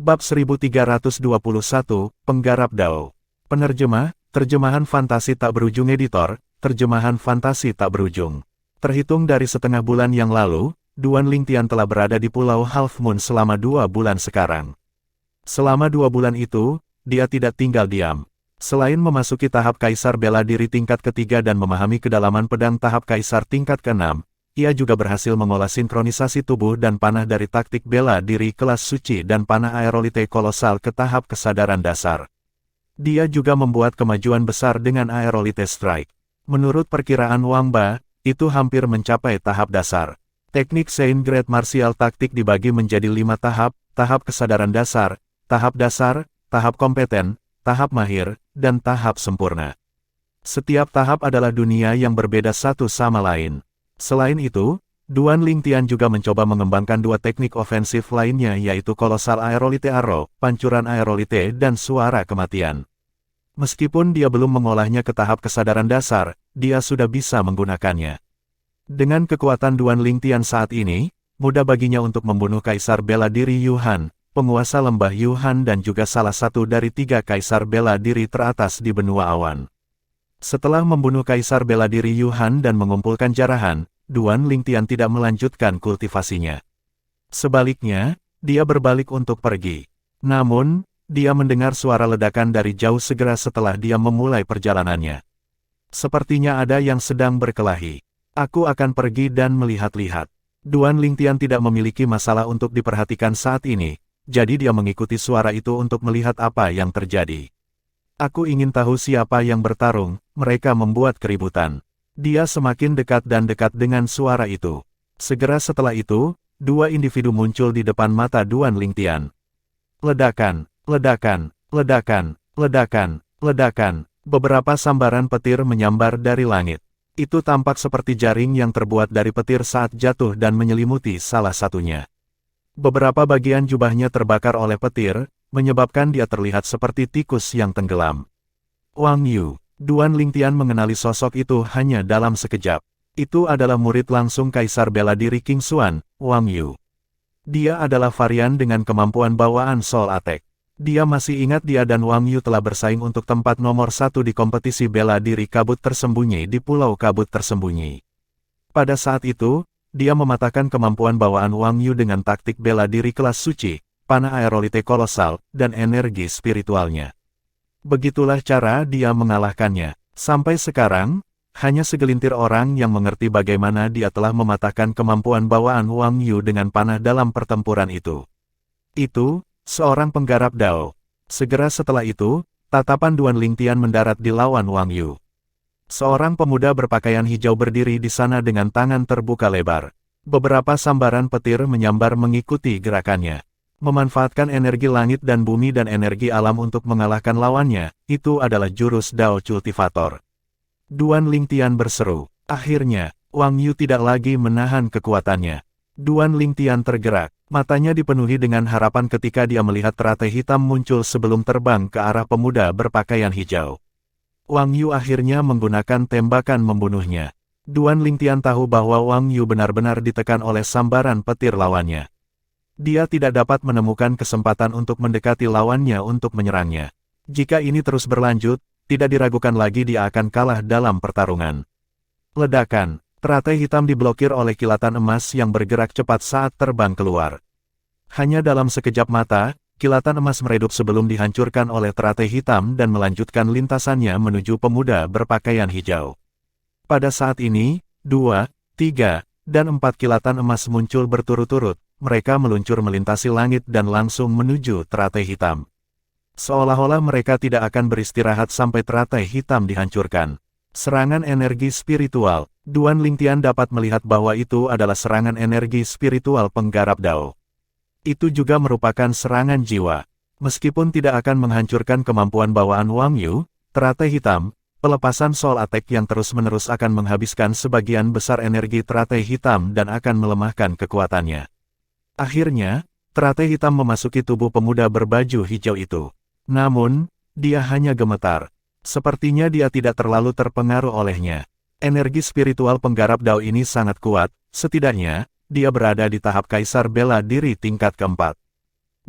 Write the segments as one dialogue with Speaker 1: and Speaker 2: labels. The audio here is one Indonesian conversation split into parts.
Speaker 1: Bab 1321, Penggarap Dao. Penerjemah, terjemahan fantasi tak berujung editor, terjemahan fantasi tak berujung. Terhitung dari setengah bulan yang lalu, Duan Lingtian telah berada di Pulau Half Moon selama 2 bulan sekarang. Selama 2 bulan itu, dia tidak tinggal diam. Selain memasuki tahap Kaisar Bela Diri tingkat ketiga dan memahami kedalaman pedang tahap Kaisar tingkat ke-6, ia juga berhasil mengolah sinkronisasi tubuh dan panah dari taktik bela diri kelas suci dan panah aerolite kolosal ke tahap kesadaran dasar. Dia juga membuat kemajuan besar dengan aerolite strike. Menurut perkiraan Wang Ba, itu hampir mencapai tahap dasar. Teknik Saint Great Martial Taktik dibagi menjadi 5 tahap, tahap kesadaran dasar, tahap kompeten, tahap mahir, dan tahap sempurna. Setiap tahap adalah dunia yang berbeda satu sama lain. Selain itu, Duan Lingtian juga mencoba mengembangkan 2 teknik ofensif lainnya yaitu Kolosal Aerolite Arrow, Pancuran Aerolite dan Suara Kematian. Meskipun dia belum mengolahnya ke tahap kesadaran dasar, dia sudah bisa menggunakannya. Dengan kekuatan Duan Lingtian saat ini, mudah baginya untuk membunuh Kaisar Bela Diri Yuhan, penguasa lembah Yuhan dan juga salah satu dari 3 Kaisar Bela Diri teratas di benua awan. Setelah membunuh Kaisar Bela Diri Yuhan dan mengumpulkan jarahan, Duan Lingtian tidak melanjutkan kultivasinya. Sebaliknya, dia berbalik untuk pergi. Namun, dia mendengar suara ledakan dari jauh segera setelah dia memulai perjalanannya. Sepertinya ada yang sedang berkelahi. Aku akan pergi dan melihat-lihat. Duan Lingtian tidak memiliki masalah untuk diperhatikan saat ini, jadi dia mengikuti suara itu untuk melihat apa yang terjadi. Aku ingin tahu siapa yang bertarung, mereka membuat keributan. Dia semakin dekat dan dekat dengan suara itu. Segera setelah itu, 2 individu muncul di depan mata Duan Lingtian. Ledakan, ledakan, ledakan, ledakan, ledakan. Beberapa sambaran petir menyambar dari langit. Itu tampak seperti jaring yang terbuat dari petir saat jatuh dan menyelimuti salah satunya. Beberapa bagian jubahnya terbakar oleh petir, menyebabkan dia terlihat seperti tikus yang tenggelam. Wang Yu. Duan Lingtian mengenali sosok itu hanya dalam sekejap. Itu adalah murid langsung Kaisar Bela Diri King Xuan, Wang Yu. Dia adalah varian dengan kemampuan bawaan Soul Attack. Dia masih ingat dia dan Wang Yu telah bersaing untuk tempat nomor 1 di kompetisi bela diri kabut tersembunyi di Pulau Kabut Tersembunyi. Pada saat itu, dia mematahkan kemampuan bawaan Wang Yu dengan taktik bela diri kelas suci, panah aerolite kolosal, dan energi spiritualnya. Begitulah cara dia mengalahkannya. Sampai sekarang, hanya segelintir orang yang mengerti bagaimana dia telah mematahkan kemampuan bawaan Wang Yu dengan panah dalam pertempuran itu. Itu, seorang penggarap Dao. Segera setelah itu, tatapan Duan Lingtian mendarat di lawan Wang Yu. Seorang pemuda berpakaian hijau berdiri di sana dengan tangan terbuka lebar. Beberapa sambaran petir menyambar mengikuti gerakannya. Memanfaatkan energi langit dan bumi dan energi alam untuk mengalahkan lawannya, itu adalah jurus Dao Cultivator. Duan Lingtian berseru. Akhirnya, Wang Yu tidak lagi menahan kekuatannya. Duan Lingtian tergerak, matanya dipenuhi dengan harapan ketika dia melihat teratai hitam muncul sebelum terbang ke arah pemuda berpakaian hijau. Wang Yu akhirnya menggunakan tembakan membunuhnya. Duan Lingtian tahu bahwa Wang Yu benar-benar ditekan oleh sambaran petir lawannya. Dia tidak dapat menemukan kesempatan untuk mendekati lawannya untuk menyerangnya. Jika ini terus berlanjut, tidak diragukan lagi dia akan kalah dalam pertarungan. Ledakan, teratai hitam diblokir oleh kilatan emas yang bergerak cepat saat terbang keluar. Hanya dalam sekejap mata, kilatan emas meredup sebelum dihancurkan oleh teratai hitam dan melanjutkan lintasannya menuju pemuda berpakaian hijau. Pada saat ini, 2, 3, dan 4 kilatan emas muncul berturut-turut. Mereka meluncur melintasi langit dan langsung menuju teratai hitam. Seolah-olah mereka tidak akan beristirahat sampai teratai hitam dihancurkan. Serangan energi spiritual. Duan Lingtian dapat melihat bahwa itu adalah serangan energi spiritual penggarap Dao. Itu juga merupakan serangan jiwa. Meskipun tidak akan menghancurkan kemampuan bawaan Wang Yu, teratai hitam, pelepasan Soul Attack yang terus-menerus akan menghabiskan sebagian besar energi teratai hitam dan akan melemahkan kekuatannya. Akhirnya, teratai hitam memasuki tubuh pemuda berbaju hijau itu. Namun, dia hanya gemetar. Sepertinya dia tidak terlalu terpengaruh olehnya. Energi spiritual penggarap Dao ini sangat kuat, setidaknya, dia berada di tahap Kaisar Bela Diri tingkat keempat.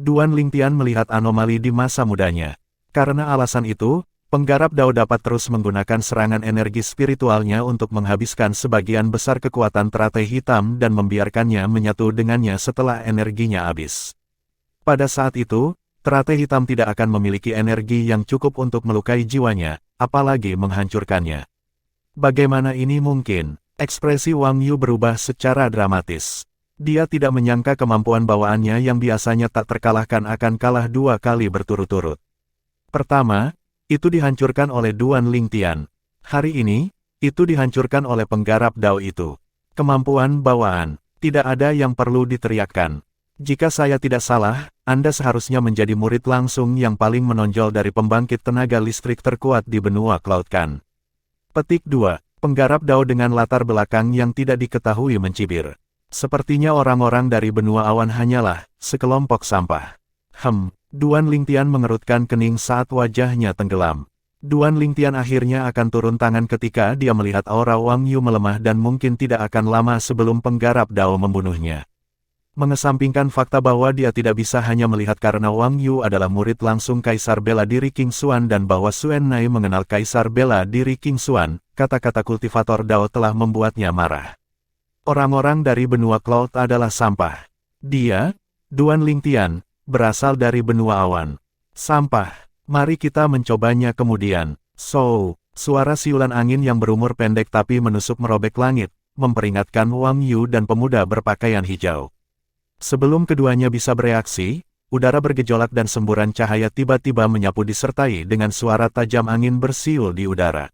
Speaker 1: Duan Lingtian melihat anomali di masa mudanya. Karena alasan itu, penggarap Dao dapat terus menggunakan serangan energi spiritualnya untuk menghabiskan sebagian besar kekuatan teratai hitam dan membiarkannya menyatu dengannya setelah energinya habis. Pada saat itu, teratai hitam tidak akan memiliki energi yang cukup untuk melukai jiwanya, apalagi menghancurkannya. Bagaimana ini mungkin? Ekspresi Wang Yu berubah secara dramatis. Dia tidak menyangka kemampuan bawaannya yang biasanya tak terkalahkan akan kalah 2 kali berturut-turut. Pertama, itu dihancurkan oleh Duan Lingtian. Hari ini, itu dihancurkan oleh penggarap Dao itu. Kemampuan bawaan, tidak ada yang perlu diteriakkan. Jika saya tidak salah, Anda seharusnya menjadi murid langsung yang paling menonjol dari pembangkit tenaga listrik terkuat di benua Cloud Khan. Petik 2. Penggarap Dao dengan latar belakang yang tidak diketahui mencibir. Sepertinya orang-orang dari benua awan hanyalah sekelompok sampah. Duan Lingtian mengerutkan kening saat wajahnya tenggelam. Duan Lingtian akhirnya akan turun tangan ketika dia melihat aura Wang Yu melemah dan mungkin tidak akan lama sebelum penggarap Dao membunuhnya. Mengesampingkan fakta bahwa dia tidak bisa hanya melihat karena Wang Yu adalah murid langsung Kaisar Bela Diri King Xuan dan bahwa Xuan Nai mengenal Kaisar Bela Diri King Xuan, kata-kata kultivator Dao telah membuatnya marah. Orang-orang dari benua Cloud adalah sampah. Dia, Duan Lingtian, berasal dari benua awan. Sampah. Mari kita mencobanya kemudian. Suara siulan angin yang berumur pendek tapi menusuk merobek langit, memperingatkan Wang Yu dan pemuda berpakaian hijau. Sebelum keduanya bisa bereaksi, udara bergejolak dan semburan cahaya tiba-tiba menyapu disertai dengan suara tajam angin bersiul di udara.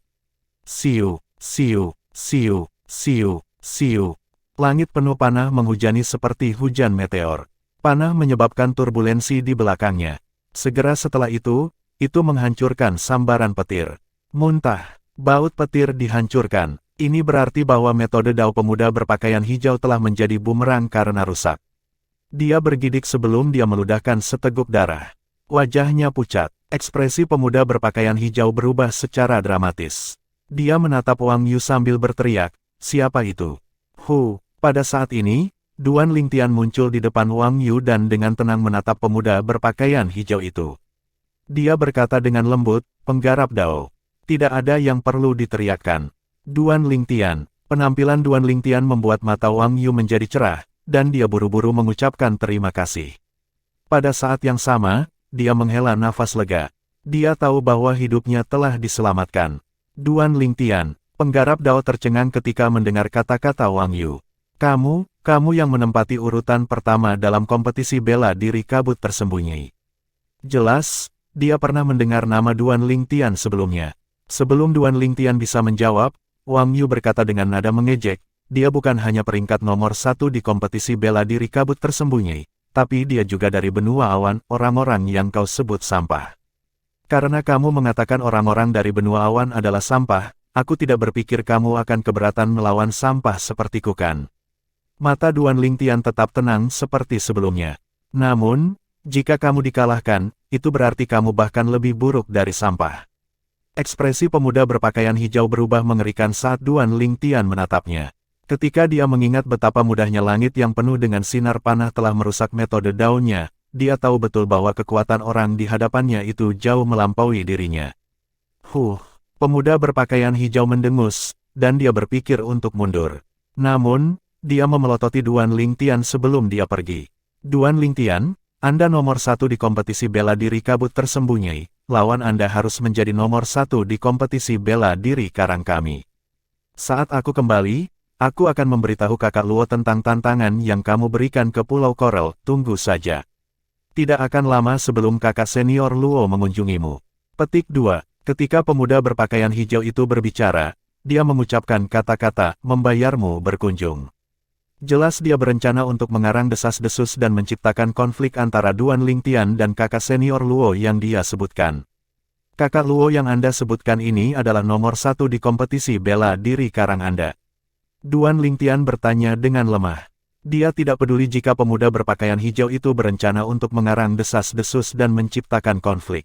Speaker 1: Siu, siu, siu, siu, siu. Langit penuh panah menghujani seperti hujan meteor. Panah menyebabkan turbulensi di belakangnya. Segera setelah itu menghancurkan sambaran petir. Muntah, baut petir dihancurkan. Ini berarti bahwa metode Dao pemuda berpakaian hijau telah menjadi bumerang karena rusak. Dia bergidik sebelum dia meludahkan seteguk darah. Wajahnya pucat. Ekspresi pemuda berpakaian hijau berubah secara dramatis. Dia menatap Wang Yu sambil berteriak, "Siapa itu?" Pada saat ini, Duan Lingtian muncul di depan Wang Yu dan dengan tenang menatap pemuda berpakaian hijau itu. Dia berkata dengan lembut, "Penggarap Dao. Tidak ada yang perlu diteriakkan." Duan Lingtian. Penampilan Duan Lingtian membuat mata Wang Yu menjadi cerah, dan dia buru-buru mengucapkan terima kasih. Pada saat yang sama, dia menghela nafas lega. Dia tahu bahwa hidupnya telah diselamatkan. Duan Lingtian. Penggarap Dao tercengang ketika mendengar kata-kata Wang Yu. Kamu yang menempati urutan pertama dalam kompetisi bela diri kabut tersembunyi. Jelas, dia pernah mendengar nama Duan Lingtian sebelumnya. Sebelum Duan Lingtian bisa menjawab, Wang Yu berkata dengan nada mengejek, dia bukan hanya peringkat nomor 1 di kompetisi bela diri kabut tersembunyi, tapi dia juga dari benua awan, orang-orang yang kau sebut sampah. Karena kamu mengatakan orang-orang dari benua awan adalah sampah, aku tidak berpikir kamu akan keberatan melawan sampah sepertiku kan. Mata Duan Lingtian tetap tenang seperti sebelumnya. Namun, jika kamu dikalahkan, itu berarti kamu bahkan lebih buruk dari sampah. Ekspresi pemuda berpakaian hijau berubah mengerikan saat Duan Lingtian menatapnya. Ketika dia mengingat betapa mudahnya langit yang penuh dengan sinar panah telah merusak metode Dao-nya, dia tahu betul bahwa kekuatan orang di hadapannya itu jauh melampaui dirinya. Pemuda berpakaian hijau mendengus, dan dia berpikir untuk mundur. Namun, dia memelototi Duan Lingtian sebelum dia pergi. Duan Lingtian, Anda nomor 1 di kompetisi bela diri kabut tersembunyi, lawan Anda harus menjadi nomor 1 di kompetisi bela diri karang kami. Saat aku kembali, aku akan memberitahu kakak Luo tentang tantangan yang kamu berikan ke Pulau Korel, tunggu saja. Tidak akan lama sebelum kakak senior Luo mengunjungimu. Petik 2. Ketika pemuda berpakaian hijau itu berbicara, dia mengucapkan kata-kata, membayarmu berkunjung. Jelas dia berencana untuk mengarang desas-desus dan menciptakan konflik antara Duan Lingtian dan kakak senior Luo yang dia sebutkan. Kakak Luo yang Anda sebutkan ini adalah nomor 1 di kompetisi bela diri karang Anda. Duan Lingtian bertanya dengan lemah. Dia tidak peduli jika pemuda berpakaian hijau itu berencana untuk mengarang desas-desus dan menciptakan konflik.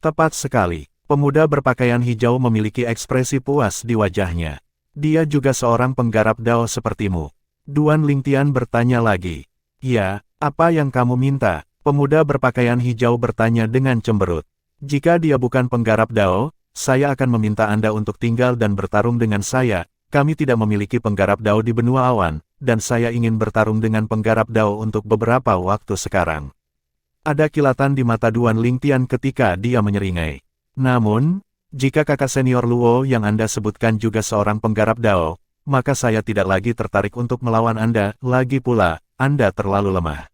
Speaker 1: Tepat sekali, pemuda berpakaian hijau memiliki ekspresi puas di wajahnya. Dia juga seorang penggarap Dao sepertimu. Duan Lingtian bertanya lagi. Ya, apa yang kamu minta? Pemuda berpakaian hijau bertanya dengan cemberut. Jika dia bukan penggarap Dao, saya akan meminta Anda untuk tinggal dan bertarung dengan saya. Kami tidak memiliki penggarap Dao di benua awan, dan saya ingin bertarung dengan penggarap Dao untuk beberapa waktu sekarang. Ada kilatan di mata Duan Lingtian ketika dia menyeringai. Namun, jika kakak senior Luo yang Anda sebutkan juga seorang penggarap Dao, maka saya tidak lagi tertarik untuk melawan Anda, lagi pula, Anda terlalu lemah.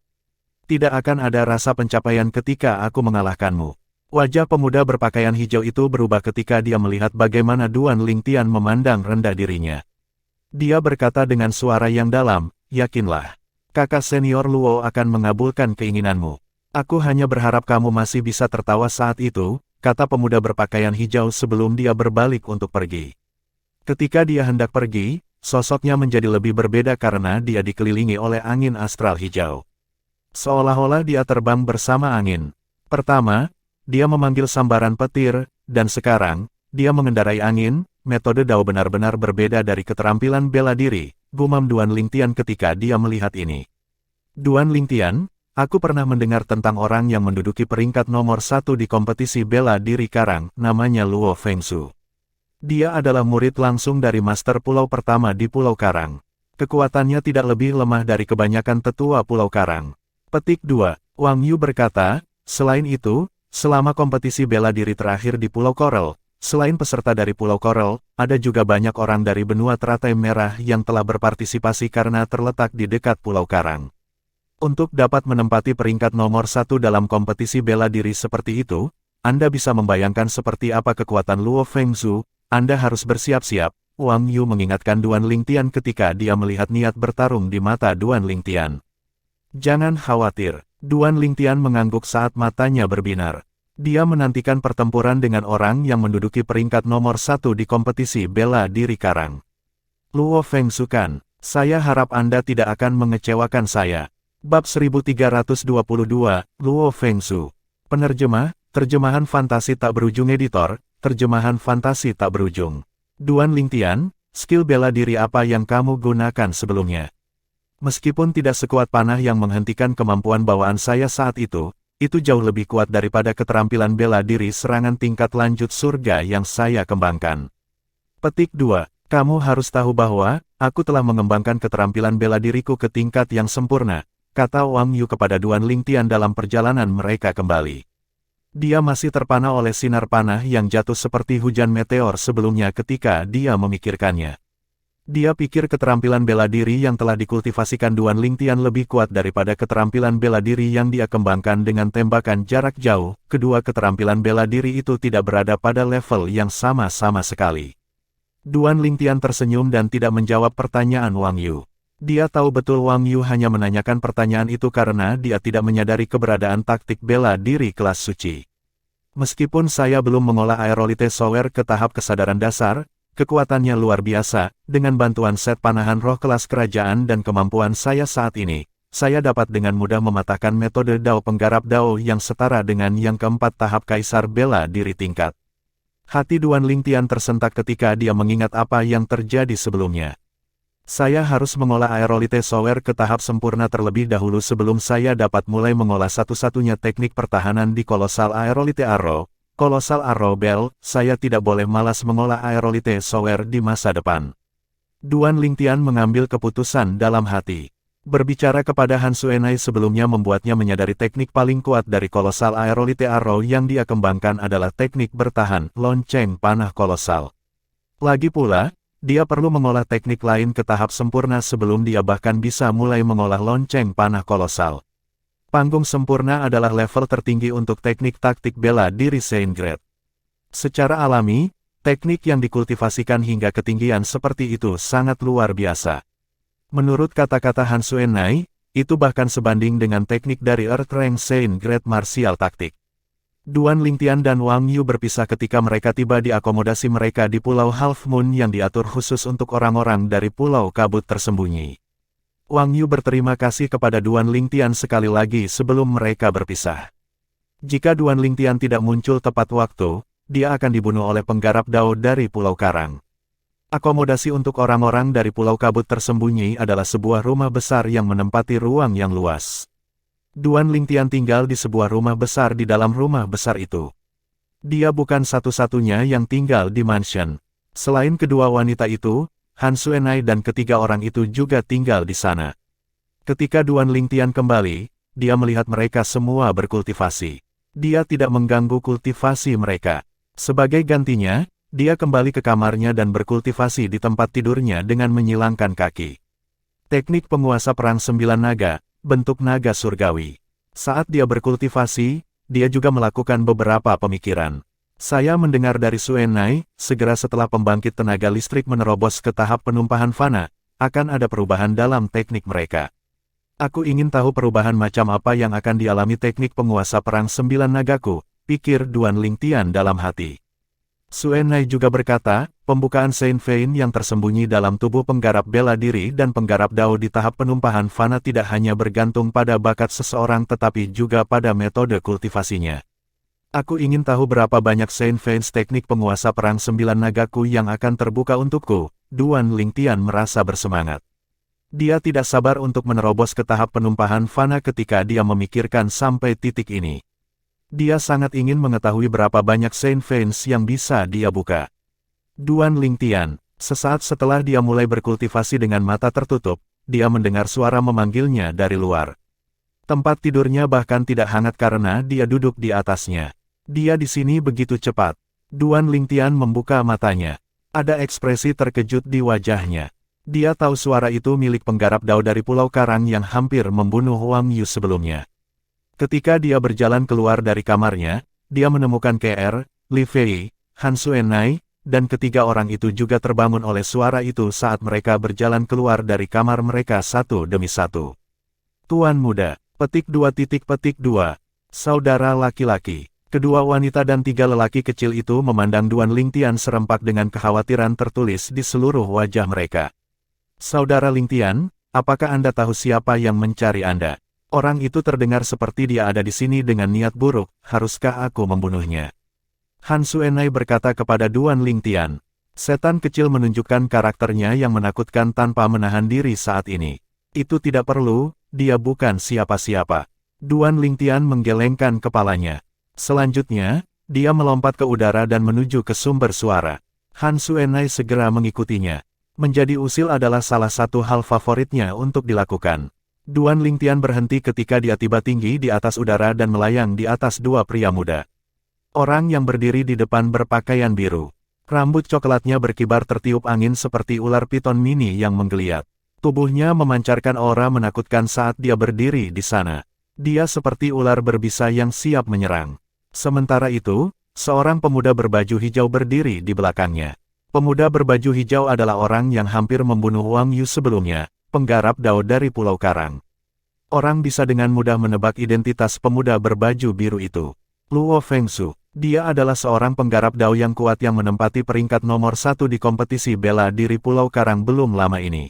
Speaker 1: Tidak akan ada rasa pencapaian ketika aku mengalahkanmu. Wajah pemuda berpakaian hijau itu berubah ketika dia melihat bagaimana Duan Lingtian memandang rendah dirinya. Dia berkata dengan suara yang dalam, yakinlah. Kakak senior Luo akan mengabulkan keinginanmu. Aku hanya berharap kamu masih bisa tertawa saat itu, kata pemuda berpakaian hijau sebelum dia berbalik untuk pergi. Ketika dia hendak pergi, sosoknya menjadi lebih berbeda karena dia dikelilingi oleh angin astral hijau. Seolah-olah dia terbang bersama angin. Pertama, dia memanggil sambaran petir, dan sekarang, dia mengendarai angin. Metode Dao benar-benar berbeda dari keterampilan bela diri, gumam Duan Lingtian ketika dia melihat ini. Duan Lingtian, aku pernah mendengar tentang orang yang menduduki peringkat nomor 1 di kompetisi bela diri Karang, namanya Luo Fengsu. Dia adalah murid langsung dari Master Pulau pertama di Pulau Karang. Kekuatannya tidak lebih lemah dari kebanyakan tetua Pulau Karang. Petik 2, Wang Yu berkata, selain itu, selama kompetisi bela diri terakhir di Pulau Coral, selain peserta dari Pulau Coral, ada juga banyak orang dari benua teratai merah yang telah berpartisipasi karena terletak di dekat Pulau Karang. Untuk dapat menempati peringkat nomor 1 dalam kompetisi bela diri seperti itu, Anda bisa membayangkan seperti apa kekuatan Luo Fengsu. Anda harus bersiap-siap, Wang Yu mengingatkan Duan Lingtian ketika dia melihat niat bertarung di mata Duan Lingtian. Jangan khawatir, Duan Lingtian mengangguk saat matanya berbinar. Dia menantikan pertempuran dengan orang yang menduduki peringkat nomor 1 di kompetisi bela diri Karang. Luo Fengsu kan, saya harap Anda tidak akan mengecewakan saya. Bab 1322, Luo Fengsu. Penerjemah, terjemahan fantasi tak berujung editor, terjemahan fantasi tak berujung. Duan Lingtian, skill bela diri apa yang kamu gunakan sebelumnya? Meskipun tidak sekuat panah yang menghentikan kemampuan bawaan saya saat itu jauh lebih kuat daripada keterampilan bela diri serangan tingkat lanjut surga yang saya kembangkan. Petik 2, kamu harus tahu bahwa, aku telah mengembangkan keterampilan bela diriku ke tingkat yang sempurna, kata Wang Yu kepada Duan Lingtian dalam perjalanan mereka kembali. Dia masih terpana oleh sinar panah yang jatuh seperti hujan meteor sebelumnya ketika dia memikirkannya. Dia pikir keterampilan bela diri yang telah dikultivasikan Duan Lingtian lebih kuat daripada keterampilan bela diri yang dia kembangkan dengan tembakan jarak jauh. Kedua keterampilan bela diri itu tidak berada pada level yang sama sekali. Duan Lingtian tersenyum dan tidak menjawab pertanyaan Wang Yu. Dia tahu betul Wang Yu hanya menanyakan pertanyaan itu karena dia tidak menyadari keberadaan taktik bela diri kelas suci. Meskipun saya belum mengolah aerolite sower ke tahap kesadaran dasar, kekuatannya luar biasa. Dengan bantuan set panahan roh kelas kerajaan dan kemampuan saya saat ini, saya dapat dengan mudah mematahkan metode Dao penggarap Dao yang setara dengan yang keempat tahap kaisar bela diri tingkat. Hati Duan Lingtian tersentak ketika dia mengingat apa yang terjadi sebelumnya. Saya harus mengolah aerolite sower ke tahap sempurna terlebih dahulu sebelum saya dapat mulai mengolah satu-satunya teknik pertahanan di kolosal aerolite Arrow. Kolosal Arrow Bell, saya tidak boleh malas mengolah aerolite sower di masa depan. Duan Lingtian mengambil keputusan dalam hati. Berbicara kepada Han Suenai sebelumnya membuatnya menyadari teknik paling kuat dari kolosal aerolite Arrow yang dia kembangkan adalah teknik bertahan, lonceng panah kolosal. Lagi pula, dia perlu mengolah teknik lain ke tahap sempurna sebelum dia bahkan bisa mulai mengolah lonceng panah kolosal. Panggung sempurna adalah level tertinggi untuk teknik taktik bela diri Saint Grade. Secara alami, teknik yang dikultivasikan hingga ketinggian seperti itu sangat luar biasa. Menurut kata-kata Han Suenai, itu bahkan sebanding dengan teknik dari Earth Rank Saint Grade martial taktik. Duan Lingtian dan Wang Yu berpisah ketika mereka tiba di akomodasi mereka di Pulau Half Moon yang diatur khusus untuk orang-orang dari Pulau Kabut Tersembunyi. Wang Yu berterima kasih kepada Duan Lingtian sekali lagi sebelum mereka berpisah. Jika Duan Lingtian tidak muncul tepat waktu, dia akan dibunuh oleh penggarap Dao dari Pulau Karang. Akomodasi untuk orang-orang dari Pulau Kabut Tersembunyi adalah sebuah rumah besar yang menempati ruang yang luas. Duan Lingtian tinggal di sebuah rumah besar di dalam rumah besar itu. Dia bukan satu-satunya yang tinggal di mansion. Selain kedua wanita itu, Han Xuenai dan ketiga orang itu juga tinggal di sana. Ketika Duan Lingtian kembali, dia melihat mereka semua berkultivasi. Dia tidak mengganggu kultivasi mereka. Sebagai gantinya, dia kembali ke kamarnya dan berkultivasi di tempat tidurnya dengan menyilangkan kaki. Teknik penguasa perang 9 naga, bentuk naga surgawi. Saat dia berkultivasi, dia juga melakukan beberapa pemikiran. Saya mendengar dari Xuenai, segera setelah pembangkit tenaga listrik menerobos ke tahap penumpahan fana, akan ada perubahan dalam teknik mereka. Aku ingin tahu perubahan macam apa yang akan dialami teknik penguasa perang 9 nagaku, pikir Duan Lingtian dalam hati. Xuenai juga berkata, pembukaan Saint Vein yang tersembunyi dalam tubuh penggarap bela diri dan penggarap Dao di tahap penumpahan fana tidak hanya bergantung pada bakat seseorang tetapi juga pada metode kultivasinya. Aku ingin tahu berapa banyak Saint Veins teknik penguasa perang 9 nagaku yang akan terbuka untukku. Duan Lingtian merasa bersemangat. Dia tidak sabar untuk menerobos ke tahap penumpahan fana ketika dia memikirkan sampai titik ini. Dia sangat ingin mengetahui berapa banyak Saint Veins yang bisa dia buka. Duan Lingtian, sesaat setelah dia mulai berkultivasi dengan mata tertutup, dia mendengar suara memanggilnya dari luar. Tempat tidurnya bahkan tidak hangat karena dia duduk di atasnya. Dia di sini begitu cepat. Duan Lingtian membuka matanya. Ada ekspresi terkejut di wajahnya. Dia tahu suara itu milik penggarap Dao dari Pulau Karang yang hampir membunuh Wang Yu sebelumnya. Ketika dia berjalan keluar dari kamarnya, dia menemukan Kr, Li Fei, Han Xuenai, dan ketiga orang itu juga terbangun oleh suara itu saat mereka berjalan keluar dari kamar mereka satu demi satu. Tuan muda, petik 2. Saudara laki-laki. Kedua wanita dan 3 lelaki kecil itu memandang Duan Lingtian serempak dengan kekhawatiran tertulis di seluruh wajah mereka. Saudara Lingtian, apakah Anda tahu siapa yang mencari Anda? Orang itu terdengar seperti dia ada di sini dengan niat buruk, haruskah aku membunuhnya? Han Xuenai berkata kepada Duan Lingtian. Setan kecil menunjukkan karakternya yang menakutkan tanpa menahan diri saat ini. Itu tidak perlu, dia bukan siapa-siapa. Duan Lingtian menggelengkan kepalanya. Selanjutnya, dia melompat ke udara dan menuju ke sumber suara. Han Xuenai segera mengikutinya. Menjadi usil adalah salah satu hal favoritnya untuk dilakukan. Duan Lingtian berhenti ketika dia tiba tinggi di atas udara dan melayang di atas 2 pria muda. Orang yang berdiri di depan berpakaian biru. Rambut coklatnya berkibar tertiup angin seperti ular piton mini yang menggeliat. Tubuhnya memancarkan aura menakutkan saat dia berdiri di sana. Dia seperti ular berbisa yang siap menyerang. Sementara itu, seorang pemuda berbaju hijau berdiri di belakangnya. Pemuda berbaju hijau adalah orang yang hampir membunuh Wang Yu sebelumnya, penggarap Dao dari Pulau Karang. Orang bisa dengan mudah menebak identitas pemuda berbaju biru itu. Luo Fengsu, dia adalah seorang penggarap Dao yang kuat yang menempati peringkat nomor 1 di kompetisi bela diri Pulau Karang belum lama ini.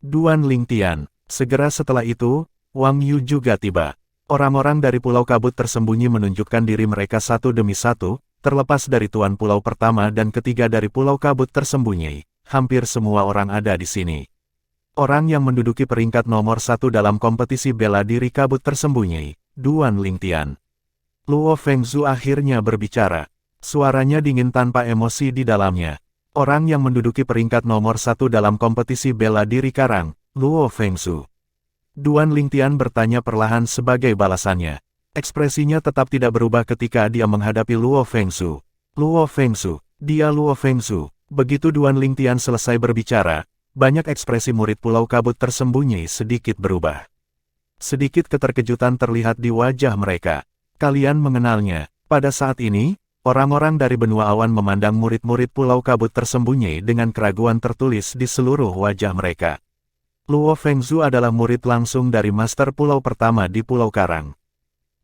Speaker 1: Duan Lingtian, segera setelah itu, Wang Yu juga tiba. Orang-orang dari Pulau Kabut tersembunyi menunjukkan diri mereka satu demi satu, terlepas dari Tuan Pulau pertama dan ketiga dari Pulau Kabut tersembunyi. Hampir semua orang ada di sini. Orang yang menduduki peringkat nomor 1 dalam kompetisi bela diri Kabut tersembunyi, Duan Lingtian. Luo Fengzu akhirnya berbicara. Suaranya dingin tanpa emosi di dalamnya. Orang yang menduduki peringkat nomor 1 dalam kompetisi bela diri Karang, Luo Fengzu. Duan Lingtian bertanya perlahan sebagai balasannya. Ekspresinya tetap tidak berubah ketika dia menghadapi Luo Fengzu. Luo Fengzu, dia Luo Fengzu. Begitu Duan Lingtian selesai berbicara, banyak ekspresi murid Pulau Kabut tersembunyi sedikit berubah. Sedikit keterkejutan terlihat di wajah mereka. Kalian mengenalnya. Pada saat ini, orang-orang dari benua awan memandang murid-murid Pulau Kabut tersembunyi dengan keraguan tertulis di seluruh wajah mereka. Luo Fengzu adalah murid langsung dari Master Pulau pertama di Pulau Karang.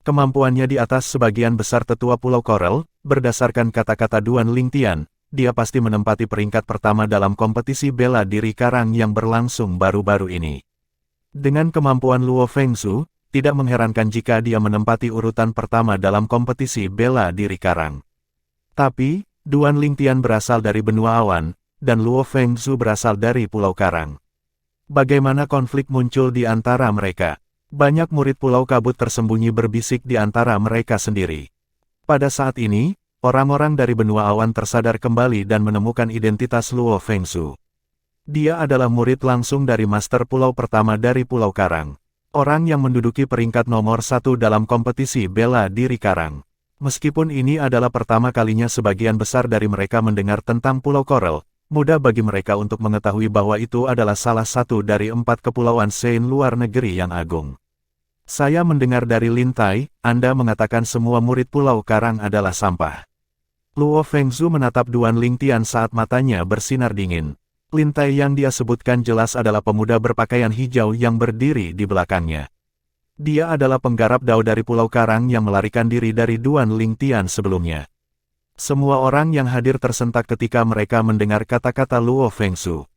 Speaker 1: Kemampuannya di atas sebagian besar tetua Pulau Korel, berdasarkan kata-kata Duan Lingtian. Dia pasti menempati peringkat pertama dalam kompetisi bela diri Karang yang berlangsung baru-baru ini. Dengan kemampuan Luo Fengzu, tidak mengherankan jika dia menempati urutan pertama dalam kompetisi bela diri Karang. Tapi, Duan Lingtian berasal dari benua awan, dan Luo Fengzu berasal dari Pulau Karang. Bagaimana konflik muncul di antara mereka? Banyak murid Pulau Kabut tersembunyi berbisik di antara mereka sendiri. Pada saat ini, orang-orang dari benua awan tersadar kembali dan menemukan identitas Luo Fengsu. Dia adalah murid langsung dari Master Pulau pertama dari Pulau Karang. Orang yang menduduki peringkat nomor 1 dalam kompetisi bela diri Karang. Meskipun ini adalah pertama kalinya sebagian besar dari mereka mendengar tentang Pulau Korel, mudah bagi mereka untuk mengetahui bahwa itu adalah salah satu dari 4 kepulauan Sein luar negeri yang agung. Saya mendengar dari Lin Tai, Anda mengatakan semua murid Pulau Karang adalah sampah. Luo Fengsu menatap Duan Lingtian saat matanya bersinar dingin. Lin Tai yang dia sebutkan jelas adalah pemuda berpakaian hijau yang berdiri di belakangnya. Dia adalah penggarap Dao dari Pulau Karang yang melarikan diri dari Duan Lingtian sebelumnya. Semua orang yang hadir tersentak ketika mereka mendengar kata-kata Luo Fengsu.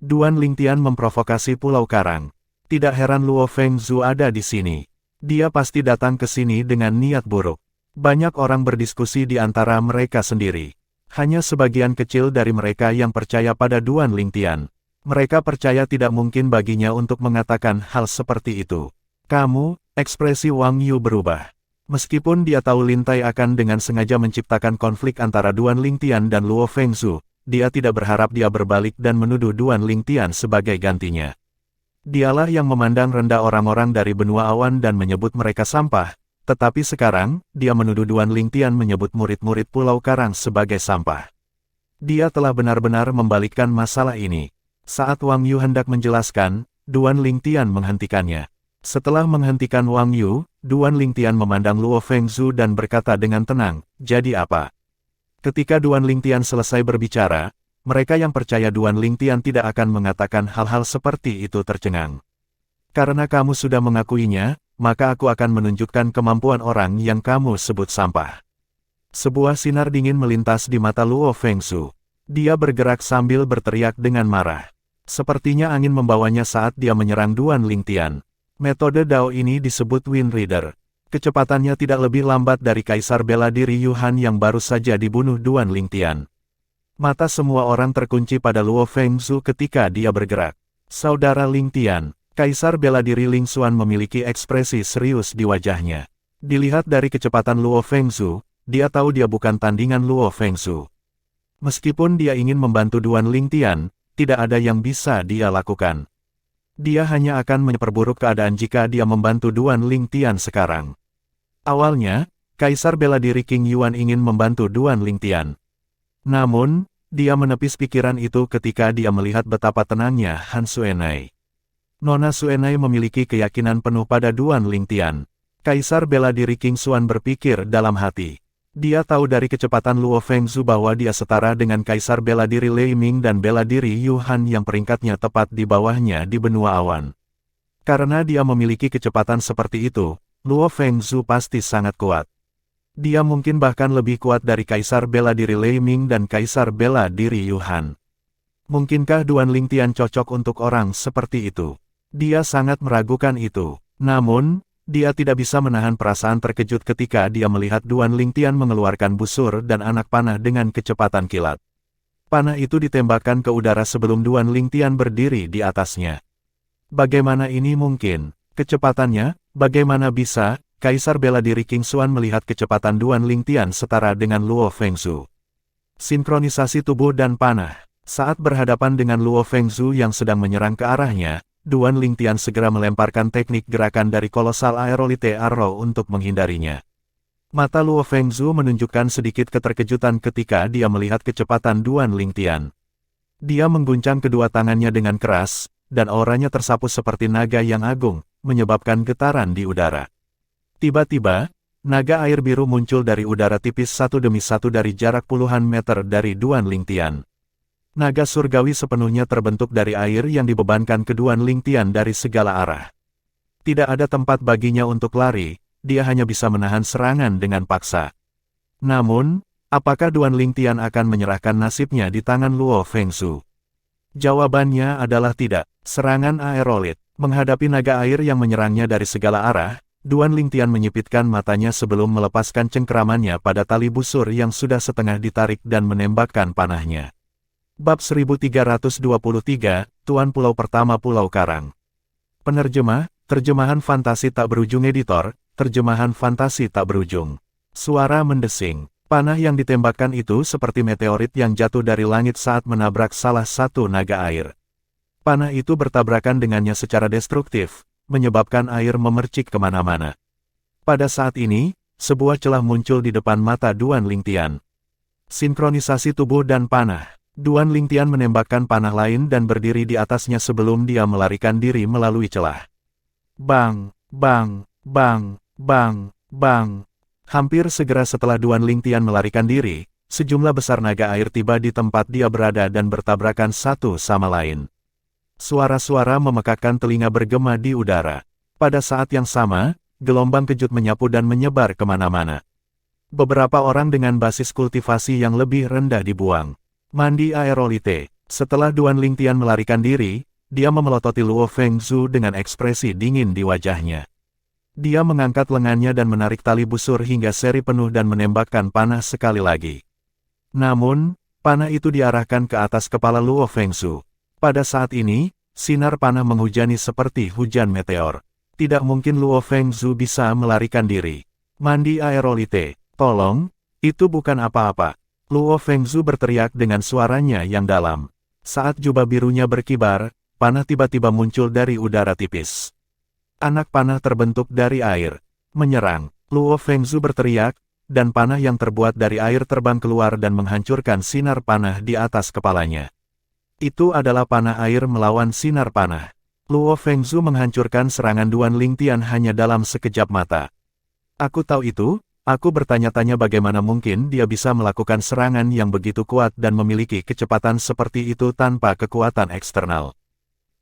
Speaker 1: Duan Lingtian memprovokasi Pulau Karang. Tidak heran Luo Fengsu ada di sini. Dia pasti datang ke sini dengan niat buruk. Banyak orang berdiskusi di antara mereka sendiri. Hanya sebagian kecil dari mereka yang percaya pada Duan Lingtian. Mereka percaya tidak mungkin baginya untuk mengatakan hal seperti itu. Kamu, ekspresi Wang Yu berubah. Meskipun dia tahu Lin Tai akan dengan sengaja menciptakan konflik antara Duan Lingtian dan Luo Fengsu, dia tidak berharap dia berbalik dan menuduh Duan Lingtian sebagai gantinya. Dialah yang memandang rendah orang-orang dari benua awan dan menyebut mereka sampah. Tetapi sekarang, dia menuduh Duan Lingtian menyebut murid-murid Pulau Karang sebagai sampah. Dia telah benar-benar membalikkan masalah ini. Saat Wang Yu hendak menjelaskan, Duan Lingtian menghentikannya. Setelah menghentikan Wang Yu, Duan Lingtian memandang Luo Fengsu dan berkata dengan tenang, "Jadi apa?" Ketika Duan Lingtian selesai berbicara, mereka yang percaya Duan Lingtian tidak akan mengatakan hal-hal seperti itu tercengang. Karena kamu sudah mengakuinya, maka aku akan menunjukkan kemampuan orang yang kamu sebut sampah. Sebuah sinar dingin melintas di mata Luo Fengsu. Dia bergerak sambil berteriak dengan marah. Sepertinya angin membawanya saat dia menyerang Duan Lingtian. Metode Dao ini disebut Wind Rider. Kecepatannya tidak lebih lambat dari Kaisar Bela Diri Yuhan yang baru saja dibunuh Duan Lingtian. Mata semua orang terkunci pada Luo Fengsu ketika dia bergerak. Saudara Lingtian. Kaisar Bela Diri Ling Xuan memiliki ekspresi serius di wajahnya. Dilihat dari kecepatan Luo Fengsu, dia tahu dia bukan tandingan Luo Fengsu. Meskipun dia ingin membantu Duan Lingtian, tidak ada yang bisa dia lakukan. Dia hanya akan memperburuk keadaan jika dia membantu Duan Lingtian sekarang. Awalnya, Kaisar Bela Diri King Yuan ingin membantu Duan Lingtian. Namun, dia menepis pikiran itu ketika dia melihat betapa tenangnya Han Suenai. Nona Suenai memiliki keyakinan penuh pada Duan Lingtian. Kaisar Bela Diri King Xuan berpikir dalam hati. Dia tahu dari kecepatan Luo Fengsu bahwa dia setara dengan Kaisar Bela Diri Lei Ming dan Bela Diri Yuhan yang peringkatnya tepat di bawahnya di benua awan. Karena dia memiliki kecepatan seperti itu, Luo Fengsu pasti sangat kuat. Dia mungkin bahkan lebih kuat dari Kaisar Bela Diri Lei Ming dan Kaisar Bela Diri Yuhan. Mungkinkah Duan Lingtian cocok untuk orang seperti itu? Dia sangat meragukan itu. Namun, dia tidak bisa menahan perasaan terkejut ketika dia melihat Duan Lingtian mengeluarkan busur dan anak panah dengan kecepatan kilat. Panah itu ditembakkan ke udara sebelum Duan Lingtian berdiri di atasnya. Bagaimana ini mungkin? Kecepatannya, bagaimana bisa? Kaisar Bela Diri King Xuan melihat kecepatan Duan Lingtian setara dengan Luo Fengsu. Sinkronisasi tubuh dan panah. Saat berhadapan dengan Luo Fengsu yang sedang menyerang ke arahnya, Duan Lingtian segera melemparkan teknik gerakan dari kolosal Aerolite Arrow untuk menghindarinya. Mata Luo Fengsu menunjukkan sedikit keterkejutan ketika dia melihat kecepatan Duan Lingtian. Dia mengguncang kedua tangannya dengan keras, dan auranya tersapu seperti naga yang agung, menyebabkan getaran di udara. Tiba-tiba, naga air biru muncul dari udara tipis satu demi satu dari jarak puluhan meter dari Duan Lingtian. Naga surgawi sepenuhnya terbentuk dari air yang dibebankan ke Duan Lingtian dari segala arah. Tidak ada tempat baginya untuk lari, dia hanya bisa menahan serangan dengan paksa. Namun, apakah Duan Lingtian akan menyerahkan nasibnya di tangan Luo Fengsu? Jawabannya adalah tidak. Serangan aerolit. Menghadapi naga air yang menyerangnya dari segala arah, Duan Lingtian menyipitkan matanya sebelum melepaskan cengkeramannya pada tali busur yang sudah setengah ditarik dan menembakkan panahnya. Bab 1323, Tuan Pulau Pertama Pulau Karang. Penerjemah, Terjemahan Fantasi Tak Berujung Editor, terjemahan fantasi tak berujung. Suara mendesing. Panah yang ditembakkan itu seperti meteorit yang jatuh dari langit saat menabrak salah satu naga air. Panah itu bertabrakan dengannya secara destruktif, menyebabkan air memercik kemana-mana. Pada saat ini, sebuah celah muncul di depan mata Duan Lingtian. Sinkronisasi tubuh dan panah. Duan Lingtian menembakkan panah lain dan berdiri di atasnya sebelum dia melarikan diri melalui celah. Bang, bang, bang, bang, bang. Hampir segera setelah Duan Lingtian melarikan diri, sejumlah besar naga air tiba di tempat dia berada dan bertabrakan satu sama lain. Suara-suara memekakkan telinga bergema di udara. Pada saat yang sama, gelombang kejut menyapu dan menyebar kemana-mana. Beberapa orang dengan basis kultivasi yang lebih rendah dibuang. Mandi aerolite. Setelah Duan Lingtian melarikan diri, dia memelototi Luo Fengzhu dengan ekspresi dingin di wajahnya. Dia mengangkat lengannya dan menarik tali busur hingga seri penuh dan menembakkan panah sekali lagi. Namun, panah itu diarahkan ke atas kepala Luo Fengzhu. Pada saat ini, sinar panah menghujani seperti hujan meteor. Tidak mungkin Luo Fengzhu bisa melarikan diri. Mandi aerolite, tolong, itu bukan apa-apa. Luo Fengzhu berteriak dengan suaranya yang dalam. Saat jubah birunya berkibar, panah tiba-tiba muncul dari udara tipis. Anak panah terbentuk dari air. Menyerang. Luo Fengzhu berteriak, dan panah yang terbuat dari air terbang keluar dan menghancurkan sinar panah di atas kepalanya. Itu adalah panah air melawan sinar panah. Luo Fengzhu menghancurkan serangan Duan Lingtian hanya dalam sekejap mata. Aku tahu itu, aku bertanya-tanya bagaimana mungkin dia bisa melakukan serangan yang begitu kuat dan memiliki kecepatan seperti itu tanpa kekuatan eksternal.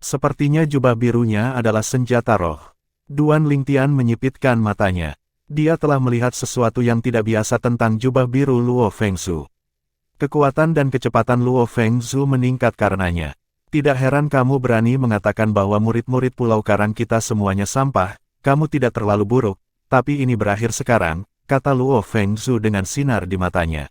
Speaker 1: Sepertinya jubah birunya adalah senjata roh. Duan Lingtian menyipitkan matanya. Dia telah melihat sesuatu yang tidak biasa tentang jubah biru Luo Fengzhu. Kekuatan dan kecepatan Luo Fengzhu meningkat karenanya. Tidak heran kamu berani mengatakan bahwa murid-murid Pulau Karang kita semuanya sampah, kamu tidak terlalu buruk, tapi ini berakhir sekarang, kata Luo Fengzhu dengan sinar di matanya.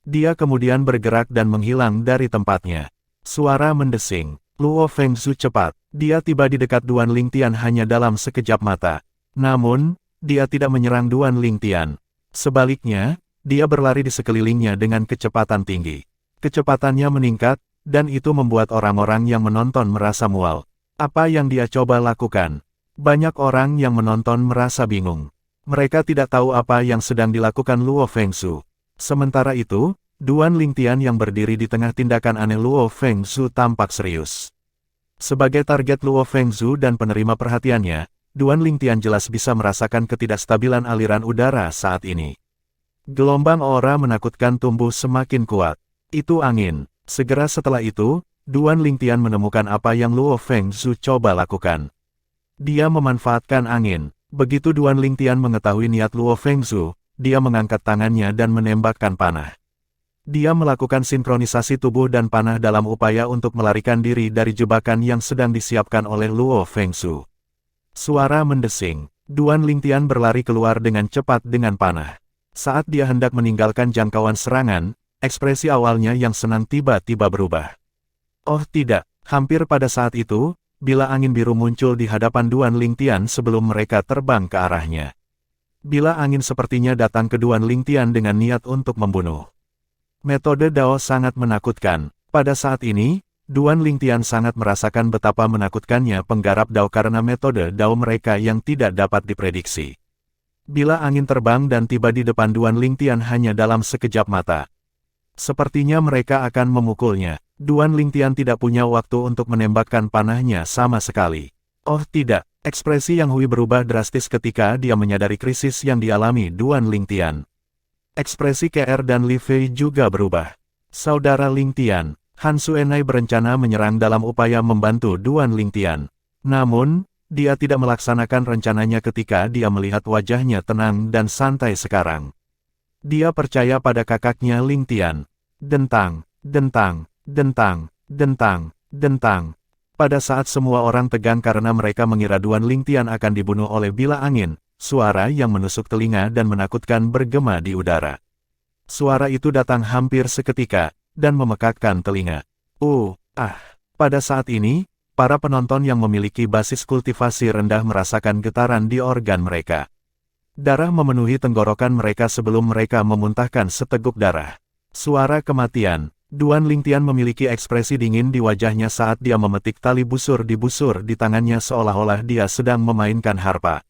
Speaker 1: Dia kemudian bergerak dan menghilang dari tempatnya. Suara mendesing. Luo Fengzhu cepat. Dia tiba di dekat Duan Lingtian hanya dalam sekejap mata. Namun, dia tidak menyerang Duan Lingtian. Sebaliknya, dia berlari di sekelilingnya dengan kecepatan tinggi. Kecepatannya meningkat, dan itu membuat orang-orang yang menonton merasa mual. Apa yang dia coba lakukan? Banyak orang yang menonton merasa bingung. Mereka tidak tahu apa yang sedang dilakukan Luo Fengzhu. Sementara itu, Duan Lingtian yang berdiri di tengah tindakan aneh Luo Fengzhu tampak serius. Sebagai target Luo Fengzhu dan penerima perhatiannya, Duan Lingtian jelas bisa merasakan ketidakstabilan aliran udara saat ini. Gelombang aura menakutkan tumbuh semakin kuat. Itu angin. Segera setelah itu, Duan Lingtian menemukan apa yang Luo Fengzhu coba lakukan. Dia memanfaatkan angin. Begitu Duan Lingtian mengetahui niat Luo Fengzhu, dia mengangkat tangannya dan menembakkan panah. Dia melakukan sinkronisasi tubuh dan panah dalam upaya untuk melarikan diri dari jebakan yang sedang disiapkan oleh Luo Fengzhu. Suara mendesing. Duan Lingtian berlari keluar dengan cepat dengan panah. Saat dia hendak meninggalkan jangkauan serangan, ekspresi awalnya yang senang tiba-tiba berubah. Oh tidak, hampir pada saat itu, bila angin biru muncul di hadapan Duan Lingtian sebelum mereka terbang ke arahnya. Bila angin sepertinya datang ke Duan Lingtian dengan niat untuk membunuh. Metode Dao sangat menakutkan. Pada saat ini, Duan Lingtian sangat merasakan betapa menakutkannya penggarap Dao karena metode Dao mereka yang tidak dapat diprediksi. Bila angin terbang dan tiba di depan Duan Lingtian hanya dalam sekejap mata. Sepertinya mereka akan memukulnya. Duan Lingtian tidak punya waktu untuk menembakkan panahnya sama sekali. Oh tidak, ekspresi Yang Hui berubah drastis ketika dia menyadari krisis yang dialami Duan Lingtian. Ekspresi KR dan Li Fei juga berubah. Saudara Lingtian, Han Suenai berencana menyerang dalam upaya membantu Duan Lingtian. Namun, dia tidak melaksanakan rencananya ketika dia melihat wajahnya tenang dan santai sekarang. Dia percaya pada kakaknya Lingtian. Dentang, dentang, dentang, dentang, dentang. Pada saat semua orang tegang karena mereka mengira Duan Lingtian akan dibunuh oleh bila angin, suara yang menusuk telinga dan menakutkan bergema di udara. Suara itu datang hampir seketika, dan memekakkan telinga. Pada saat ini, para penonton yang memiliki basis kultivasi rendah merasakan getaran di organ mereka. Darah memenuhi tenggorokan mereka sebelum mereka memuntahkan seteguk darah. Suara kematian. Duan Lingtian memiliki ekspresi dingin di wajahnya saat dia memetik tali busur di tangannya seolah-olah dia sedang memainkan harpa.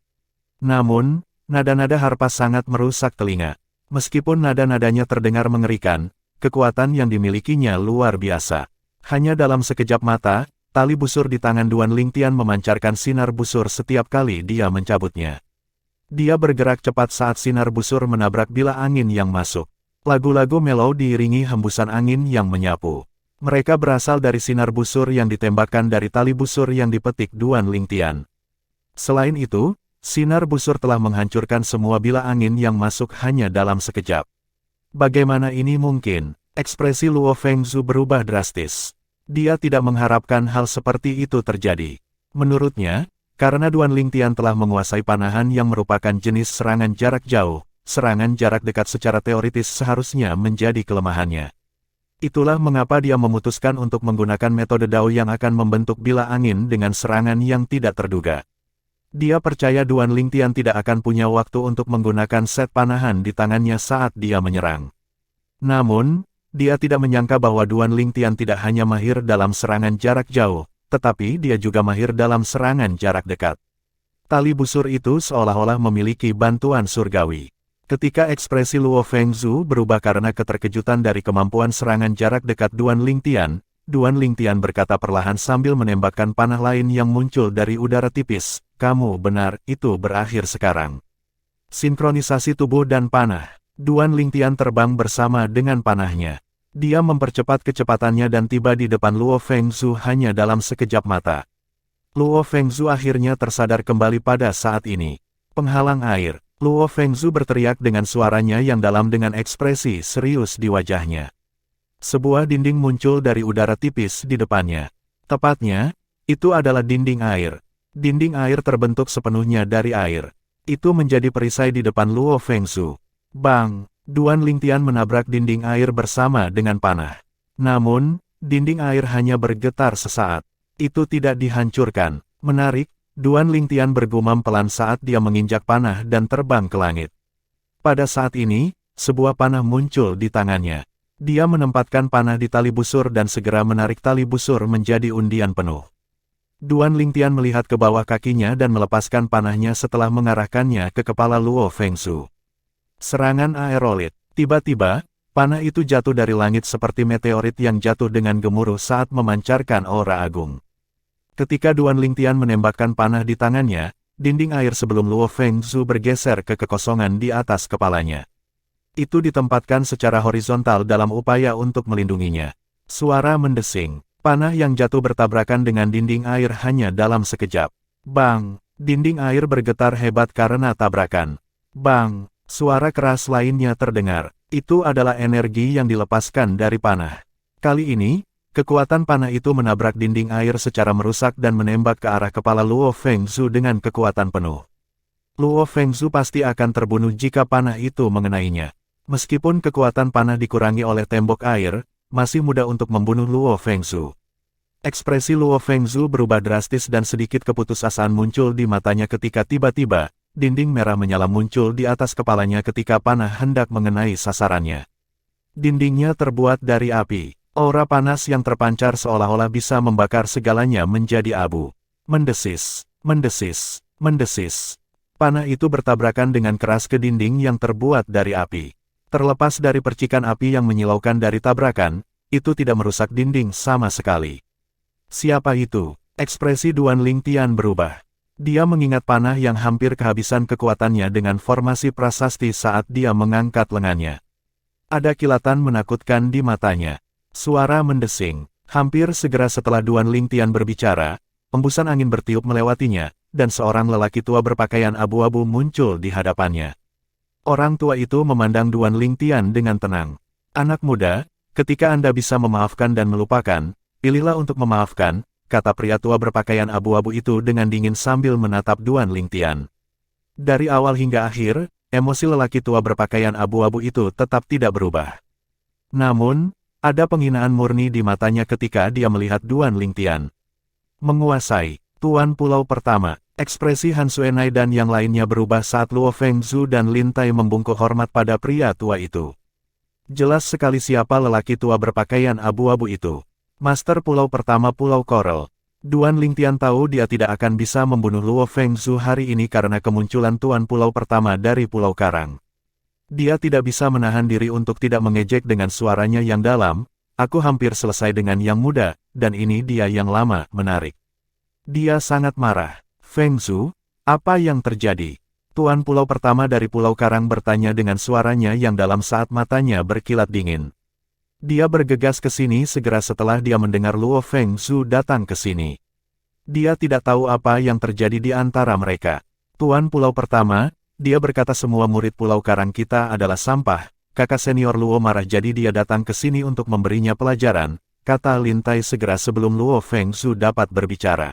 Speaker 1: Namun, nada-nada harpa sangat merusak telinga. Meskipun nada-nadanya terdengar mengerikan, kekuatan yang dimilikinya luar biasa. Hanya dalam sekejap mata, tali busur di tangan Duan Lingtian memancarkan sinar busur setiap kali dia mencabutnya. Dia bergerak cepat saat sinar busur menabrak bilah angin yang masuk. Lagu-lagu mellow diiringi hembusan angin yang menyapu. Mereka berasal dari sinar busur yang ditembakkan dari tali busur yang dipetik Duan Lingtian. Selain itu, sinar busur telah menghancurkan semua bilah angin yang masuk hanya dalam sekejap. Bagaimana ini mungkin? Ekspresi Luo Fengzhu berubah drastis. Dia tidak mengharapkan hal seperti itu terjadi. Menurutnya, karena Duan Lingtian telah menguasai panahan yang merupakan jenis serangan jarak jauh, serangan jarak dekat secara teoritis seharusnya menjadi kelemahannya. Itulah mengapa dia memutuskan untuk menggunakan metode Dao yang akan membentuk bilah angin dengan serangan yang tidak terduga. Dia percaya Duan Lingtian tidak akan punya waktu untuk menggunakan set panahan di tangannya saat dia menyerang. Namun, dia tidak menyangka bahwa Duan Lingtian tidak hanya mahir dalam serangan jarak jauh, tetapi dia juga mahir dalam serangan jarak dekat. Tali busur itu seolah-olah memiliki bantuan surgawi. Ketika ekspresi Luo Fengzhu berubah karena keterkejutan dari kemampuan serangan jarak dekat Duan Lingtian berkata perlahan sambil menembakkan panah lain yang muncul dari udara tipis, "Kamu benar, itu berakhir sekarang." Sinkronisasi tubuh dan panah. Duan Lingtian terbang bersama dengan panahnya. Dia mempercepat kecepatannya dan tiba di depan Luo Fengzhu hanya dalam sekejap mata. Luo Fengzhu akhirnya tersadar kembali pada saat ini. Penghalang air. Luo Fengzhu berteriak dengan suaranya yang dalam dengan ekspresi serius di wajahnya. Sebuah dinding muncul dari udara tipis di depannya. Tepatnya, itu adalah dinding air. Dinding air terbentuk sepenuhnya dari air. Itu menjadi perisai di depan Luo Fengzhu. Bang! Duan Lingtian menabrak dinding air bersama dengan panah. Namun, dinding air hanya bergetar sesaat. Itu tidak dihancurkan. Menarik. Duan Lingtian bergumam pelan saat dia menginjak panah dan terbang ke langit. Pada saat ini, sebuah panah muncul di tangannya. Dia menempatkan panah di tali busur dan segera menarik tali busur menjadi undian penuh. Duan Lingtian melihat ke bawah kakinya dan melepaskan panahnya setelah mengarahkannya ke kepala Luo Fengzhu. Serangan aerolit. Tiba-tiba, panah itu jatuh dari langit seperti meteorit yang jatuh dengan gemuruh saat memancarkan aura agung. Ketika Duan Lingtian menembakkan panah di tangannya, dinding air sebelum Luo Fengzhu bergeser ke kekosongan di atas kepalanya. Itu ditempatkan secara horizontal dalam upaya untuk melindunginya. Suara mendesing. Panah yang jatuh bertabrakan dengan dinding air hanya dalam sekejap. Bang! Dinding air bergetar hebat karena tabrakan. Bang! Suara keras lainnya terdengar. Itu adalah energi yang dilepaskan dari panah. Kali ini, kekuatan panah itu menabrak dinding air secara merusak dan menembak ke arah kepala Luo Fengzhu dengan kekuatan penuh. Luo Fengzhu pasti akan terbunuh jika panah itu mengenainya. Meskipun kekuatan panah dikurangi oleh tembok air, masih mudah untuk membunuh Luo Fengzhu. Ekspresi Luo Fengzhu berubah drastis dan sedikit keputusasaan muncul di matanya ketika tiba-tiba, dinding merah menyala muncul di atas kepalanya ketika panah hendak mengenai sasarannya. Dindingnya terbuat dari api. Aura panas yang terpancar seolah-olah bisa membakar segalanya menjadi abu. Mendesis, mendesis, mendesis. Panah itu bertabrakan dengan keras ke dinding yang terbuat dari api. Terlepas dari percikan api yang menyilaukan dari tabrakan, itu tidak merusak dinding sama sekali. Siapa itu? Ekspresi Duan Lingtian berubah. Dia mengingat panah yang hampir kehabisan kekuatannya dengan formasi prasasti saat dia mengangkat lengannya. Ada kilatan menakutkan di matanya. Suara mendesing. Hampir segera setelah Duan Lingtian berbicara, hembusan angin bertiup melewatinya, dan seorang lelaki tua berpakaian abu-abu muncul di hadapannya. Orang tua itu memandang Duan Lingtian dengan tenang. Anak muda, ketika Anda bisa memaafkan dan melupakan, pilihlah untuk memaafkan, kata pria tua berpakaian abu-abu itu dengan dingin sambil menatap Duan Lingtian. Dari awal hingga akhir, emosi lelaki tua berpakaian abu-abu itu tetap tidak berubah. Namun, ada penghinaan murni di matanya ketika dia melihat Duan Lingtian. Menguasai. Tuan Pulau Pertama. Ekspresi Han Xuenai dan yang lainnya berubah saat Luo Fengzhu dan Lin Tai membungkuk hormat pada pria tua itu. Jelas sekali siapa lelaki tua berpakaian abu-abu itu. Master Pulau Pertama Pulau Coral. Duan Lingtian tahu dia tidak akan bisa membunuh Luo Fengzhu hari ini karena kemunculan Tuan Pulau Pertama dari Pulau Karang. Dia tidak bisa menahan diri untuk tidak mengejek dengan suaranya yang dalam. Aku hampir selesai dengan yang muda, dan ini dia yang lama, menarik. Dia sangat marah. Fengzhu, apa yang terjadi? Tuan Pulau Pertama dari Pulau Karang bertanya dengan suaranya yang dalam saat matanya berkilat dingin. Dia bergegas ke sini segera setelah dia mendengar Luo Fengzhu datang ke sini. Dia tidak tahu apa yang terjadi di antara mereka. Tuan Pulau Pertama, dia berkata semua murid Pulau Karang kita adalah sampah. Kakak senior Luo marah jadi dia datang ke sini untuk memberinya pelajaran, kata Lin Tai segera sebelum Luo Fengzhu dapat berbicara.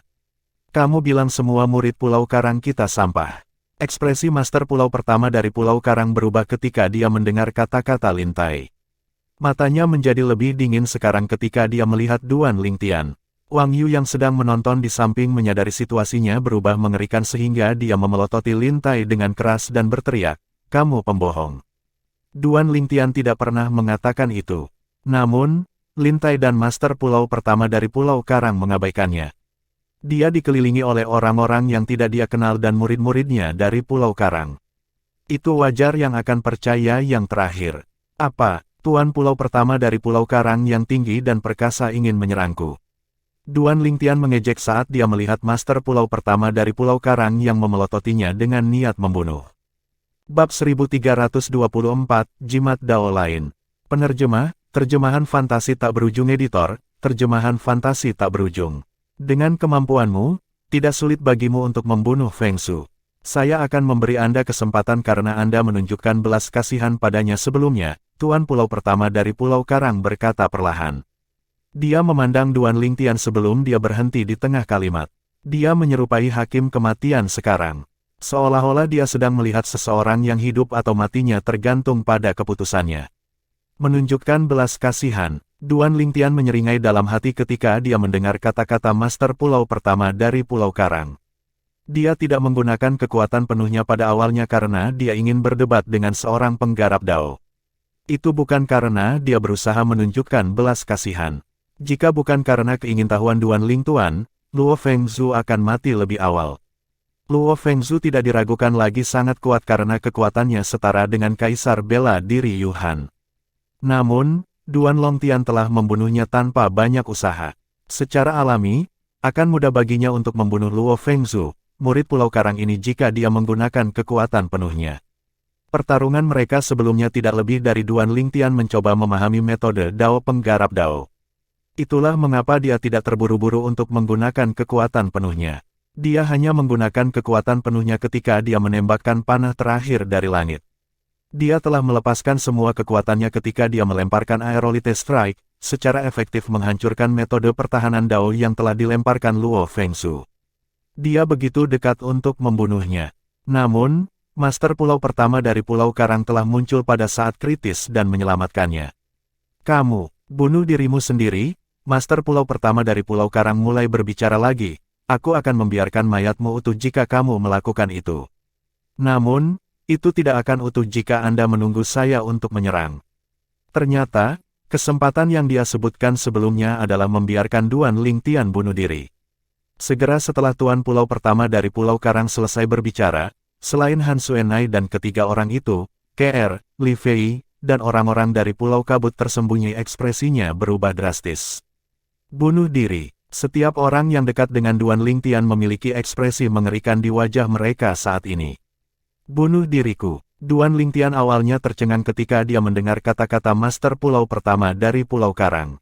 Speaker 1: Kamu bilang semua murid Pulau Karang kita sampah. Ekspresi Master Pulau Pertama dari Pulau Karang berubah ketika dia mendengar kata-kata Lin Tai. Matanya menjadi lebih dingin sekarang ketika dia melihat Duan Lingtian. Wang Yu yang sedang menonton di samping menyadari situasinya berubah mengerikan sehingga dia memelototi Lin Tai dengan keras dan berteriak, "Kamu pembohong." Duan Lingtian tidak pernah mengatakan itu. Namun, Lin Tai dan Master Pulau Pertama dari Pulau Karang mengabaikannya. Dia dikelilingi oleh orang-orang yang tidak dia kenal dan murid-muridnya dari Pulau Karang. Itu wajar yang akan percaya yang terakhir. Apa, Tuan Pulau Pertama dari Pulau Karang yang tinggi dan perkasa ingin menyerangku? Duan Lingtian mengejek saat dia melihat Master Pulau Pertama dari Pulau Karang yang memelototinya dengan niat membunuh. Bab 1324, Jimat Dao Lain. Penerjemah, terjemahan fantasi tak berujung editor, terjemahan fantasi tak berujung. Dengan kemampuanmu, tidak sulit bagimu untuk membunuh Fengzhu. Saya akan memberi Anda kesempatan karena Anda menunjukkan belas kasihan padanya sebelumnya, Tuan Pulau Pertama dari Pulau Karang berkata perlahan. Dia memandang Duan Lingtian sebelum dia berhenti di tengah kalimat. Dia menyerupai hakim kematian sekarang. Seolah-olah dia sedang melihat seseorang yang hidup atau matinya tergantung pada keputusannya. Menunjukkan belas kasihan. Duan Lingtian menyeringai dalam hati ketika dia mendengar kata-kata Master Pulau Pertama dari Pulau Karang. Dia tidak menggunakan kekuatan penuhnya pada awalnya karena dia ingin berdebat dengan seorang penggarap Dao. Itu bukan karena dia berusaha menunjukkan belas kasihan. Jika bukan karena keingintahuan Duan Lingtuan, Luo Fengzhu akan mati lebih awal. Luo Fengzhu tidak diragukan lagi sangat kuat karena kekuatannya setara dengan Kaisar Bela Diri Yuhan. Namun, Duan Longtian telah membunuhnya tanpa banyak usaha. Secara alami, akan mudah baginya untuk membunuh Luo Fengzhu, murid Pulau Karang ini jika dia menggunakan kekuatan penuhnya. Pertarungan mereka sebelumnya tidak lebih dari Duan Lingtian mencoba memahami metode Dao penggarap Dao. Itulah mengapa dia tidak terburu-buru untuk menggunakan kekuatan penuhnya. Dia hanya menggunakan kekuatan penuhnya ketika dia menembakkan panah terakhir dari langit. Dia telah melepaskan semua kekuatannya ketika dia melemparkan Aerolite Strike, secara efektif menghancurkan metode pertahanan Dao yang telah dilemparkan Luo Fengzhu. Dia begitu dekat untuk membunuhnya. Namun, Master Pulau Pertama dari Pulau Karang telah muncul pada saat kritis dan menyelamatkannya. Kamu, bunuh dirimu sendiri, Master Pulau Pertama dari Pulau Karang mulai berbicara lagi, aku akan membiarkan mayatmu utuh jika kamu melakukan itu. Namun, itu tidak akan utuh jika Anda menunggu saya untuk menyerang. Ternyata, kesempatan yang dia sebutkan sebelumnya adalah membiarkan Duan Lingtian bunuh diri. Segera setelah Tuan Pulau Pertama dari Pulau Karang selesai berbicara, selain Han Xuenai dan ketiga orang itu, Kr. Li Fei, dan orang-orang dari Pulau Kabut tersembunyi ekspresinya berubah drastis. Bunuh diri. Setiap orang yang dekat dengan Duan Lingtian memiliki ekspresi mengerikan di wajah mereka saat ini. Bunuh diriku. Duan Lingtian awalnya tercengang ketika dia mendengar kata-kata Master Pulau Pertama dari Pulau Karang.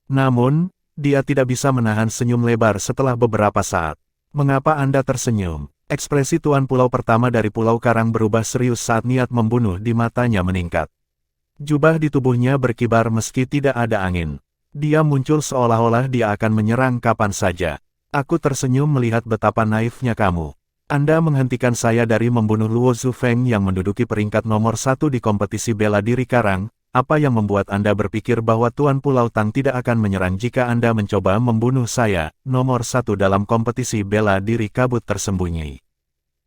Speaker 1: Namun, dia tidak bisa menahan senyum lebar setelah beberapa saat. Mengapa Anda tersenyum? Ekspresi Tuan Pulau Pertama dari Pulau Karang berubah serius saat niat membunuh di matanya meningkat. Jubah di tubuhnya berkibar meski tidak ada angin. Dia muncul seolah-olah dia akan menyerang kapan saja. Aku tersenyum melihat betapa naifnya kamu. Anda menghentikan saya dari membunuh Luo Zufeng yang menduduki peringkat nomor 1 di kompetisi bela diri Karang. apa yang membuat Anda berpikir bahwa Tuan Pulau Tang tidak akan menyerang jika Anda mencoba membunuh saya, nomor 1 dalam kompetisi bela diri kabut tersembunyi?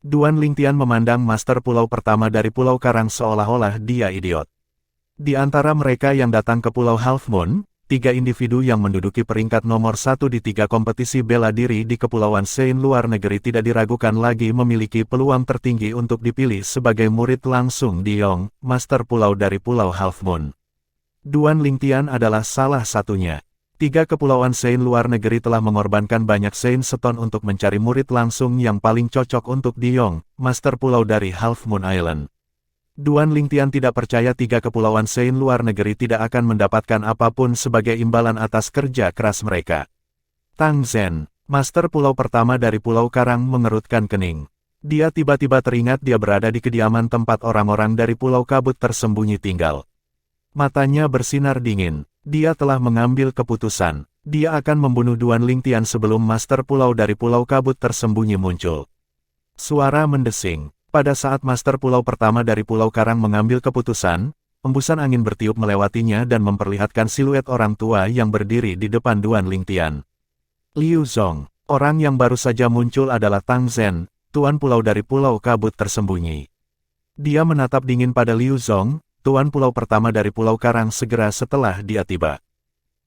Speaker 1: Duan Lingtian memandang Master Pulau pertama dari Pulau Karang seolah-olah dia idiot. Di antara mereka yang datang ke Pulau Half Moon, 3 individu yang menduduki peringkat nomor 1 di 3 kompetisi bela diri di Kepulauan Sein luar negeri tidak diragukan lagi memiliki peluang tertinggi untuk dipilih sebagai murid langsung Diong, Master Pulau dari Pulau Half Moon. Duan Lingtian adalah salah satunya. 3 kepulauan Sein luar negeri telah mengorbankan banyak Sein Stone untuk mencari murid langsung yang paling cocok untuk Diong, Master Pulau dari Half Moon Island. Duan Lingtian tidak percaya 3 kepulauan Sein luar negeri tidak akan mendapatkan apapun sebagai imbalan atas kerja keras mereka. Tang Zhen, Master Pulau pertama dari Pulau Karang mengerutkan kening. Dia tiba-tiba teringat dia berada di kediaman tempat orang-orang dari Pulau Kabut tersembunyi tinggal. Matanya bersinar dingin. Dia telah mengambil keputusan. Dia akan membunuh Duan Lingtian sebelum Master Pulau dari Pulau Kabut tersembunyi muncul. Suara mendesing. Pada saat Master Pulau pertama dari Pulau Karang mengambil keputusan, embusan angin bertiup melewatinya dan memperlihatkan siluet orang tua yang berdiri di depan Duan Lingtian. Liu Zong, orang yang baru saja muncul adalah Tang Zhen, Tuan Pulau dari Pulau Kabut tersembunyi. Dia menatap dingin pada Liu Zong, Tuan Pulau pertama dari Pulau Karang segera setelah dia tiba.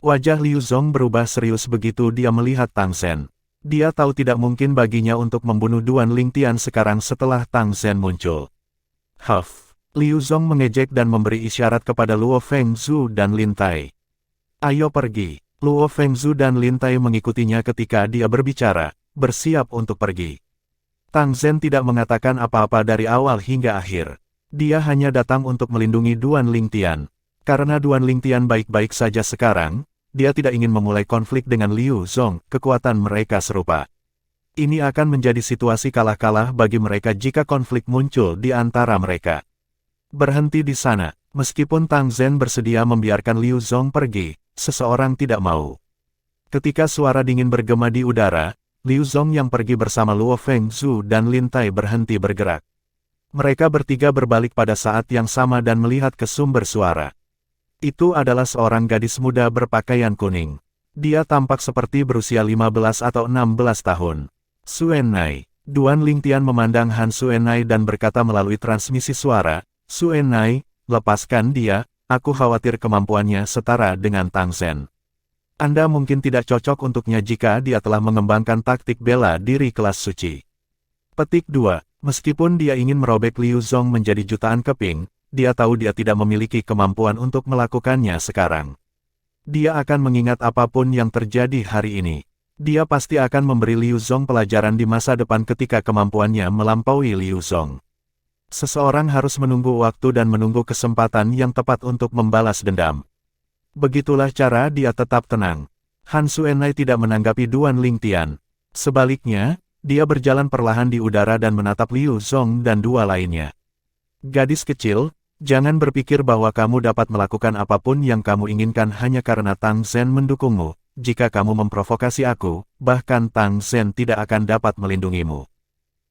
Speaker 1: Wajah Liu Zong berubah serius begitu dia melihat Tang Zhen. Dia tahu tidak mungkin baginya untuk membunuh Duan Lingtian sekarang setelah Tang Zhen muncul. Huff, Liu Zong mengejek dan memberi isyarat kepada Luo Fengzhu dan Lin Tai. Ayo pergi. Luo Fengzhu dan Lin Tai mengikutinya ketika dia berbicara, bersiap untuk pergi. Tang Zhen tidak mengatakan apa-apa dari awal hingga akhir. Dia hanya datang untuk melindungi Duan Lingtian. Karena Duan Lingtian baik-baik saja sekarang, dia tidak ingin memulai konflik dengan Liu Zong, kekuatan mereka serupa. Ini akan menjadi situasi kalah-kalah bagi mereka jika konflik muncul di antara mereka. Berhenti di sana, meskipun Tang Zhen bersedia membiarkan Liu Zong pergi, seseorang tidak mau. Ketika suara dingin bergema di udara, Liu Zong yang pergi bersama Luo Fengzhu dan Lin Tai berhenti bergerak. Mereka bertiga berbalik pada saat yang sama dan melihat ke sumber suara. Itu adalah seorang gadis muda berpakaian kuning. Dia tampak seperti berusia 15 atau 16 tahun. Suenai. Duan Lingtian memandang Han Suenai dan berkata melalui transmisi suara, Suenai, lepaskan dia, aku khawatir kemampuannya setara dengan Tang Zhen. Anda mungkin tidak cocok untuknya jika dia telah mengembangkan taktik bela diri kelas suci. Petik 2. Meskipun dia ingin merobek Liu Zong menjadi jutaan keping, dia tahu dia tidak memiliki kemampuan untuk melakukannya sekarang. Dia akan mengingat apapun yang terjadi hari ini. Dia pasti akan memberi Liu Zong pelajaran di masa depan ketika kemampuannya melampaui Liu Zong. Seseorang harus menunggu waktu dan menunggu kesempatan yang tepat untuk membalas dendam. Begitulah cara dia tetap tenang. Han Suenai tidak menanggapi Duan Lingtian. Sebaliknya, dia berjalan perlahan di udara dan menatap Liu Zong dan dua lainnya. Gadis kecil, jangan berpikir bahwa kamu dapat melakukan apapun yang kamu inginkan hanya karena Tang Zhen mendukungmu. Jika kamu memprovokasi aku, bahkan Tang Zhen tidak akan dapat melindungimu.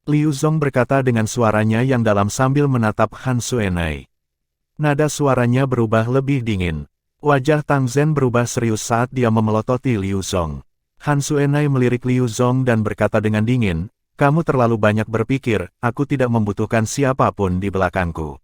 Speaker 1: Liu Zong berkata dengan suaranya yang dalam sambil menatap Han Suenai. Nada suaranya berubah lebih dingin. Wajah Tang Zhen berubah serius saat dia memelototi Liu Zong. Han Suenai melirik Liu Zong dan berkata dengan dingin, kamu terlalu banyak berpikir, aku tidak membutuhkan siapapun di belakangku.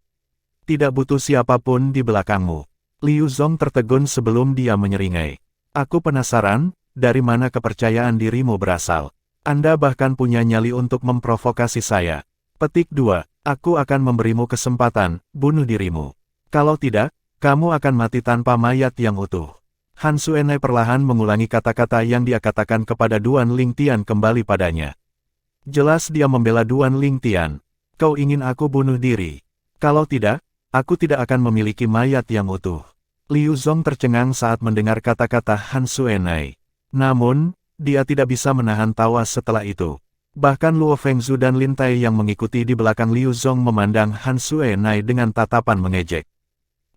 Speaker 1: Tidak butuh siapapun di belakangmu. Liu Zong tertegun sebelum dia menyeringai. Aku penasaran, dari mana kepercayaan dirimu berasal? Anda bahkan punya nyali untuk memprovokasi saya. Petik 2, aku akan memberimu kesempatan, bunuh dirimu. Kalau tidak, kamu akan mati tanpa mayat yang utuh. Han Suenai perlahan mengulangi kata-kata yang dia katakan kepada Duan Lingtian kembali padanya. Jelas dia membela Duan Lingtian. Kau ingin aku bunuh diri? Kalau tidak, aku tidak akan memiliki mayat yang utuh. Liu Zong tercengang saat mendengar kata-kata Han Suenai. Namun, dia tidak bisa menahan tawa setelah itu. Bahkan Luo Fengzhu dan Lin Tai yang mengikuti di belakang Liu Zong memandang Han Suenai dengan tatapan mengejek.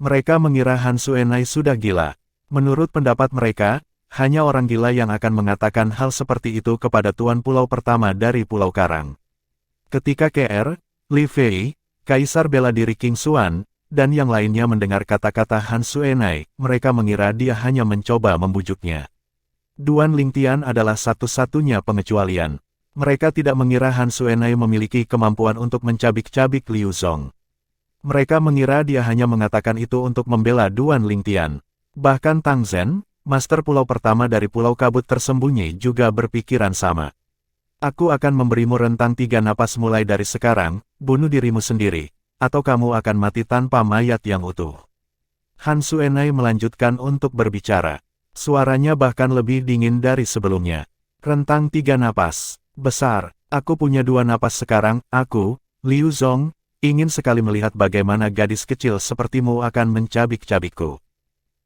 Speaker 1: Mereka mengira Han Suenai sudah gila. Menurut pendapat mereka, hanya orang gila yang akan mengatakan hal seperti itu kepada Tuan Pulau pertama dari Pulau Karang. Ketika Kr. Li Fei, Kaisar bela diri King Xuan, dan yang lainnya mendengar kata-kata Han Suenai, mereka mengira dia hanya mencoba membujuknya. Duan Lingtian adalah satu-satunya pengecualian. Mereka tidak mengira Han Suenai memiliki kemampuan untuk mencabik-cabik Liu Zong. Mereka mengira dia hanya mengatakan itu untuk membela Duan Lingtian. Bahkan Tang Zhen, master pulau pertama dari Pulau Kabut Tersembunyi juga berpikiran sama. Aku akan memberimu rentang 3 napas mulai dari sekarang, bunuh dirimu sendiri, atau kamu akan mati tanpa mayat yang utuh. Han Suenai melanjutkan untuk berbicara. Suaranya bahkan lebih dingin dari sebelumnya. Rentang 3 napas. Besar, aku punya 2 napas sekarang, aku, Liu Zong, ingin sekali melihat bagaimana gadis kecil sepertimu akan mencabik-cabikku.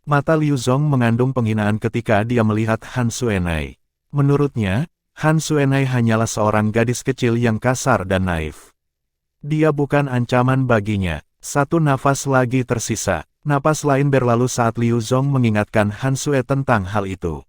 Speaker 1: Mata Liu Zong mengandung penghinaan ketika dia melihat Han Suenai. Menurutnya, Han Suenai hanyalah seorang gadis kecil yang kasar dan naif. Dia bukan ancaman baginya. 1 nafas lagi tersisa. Napas lain berlalu saat Liu Zong mengingatkan Han Sue tentang hal itu.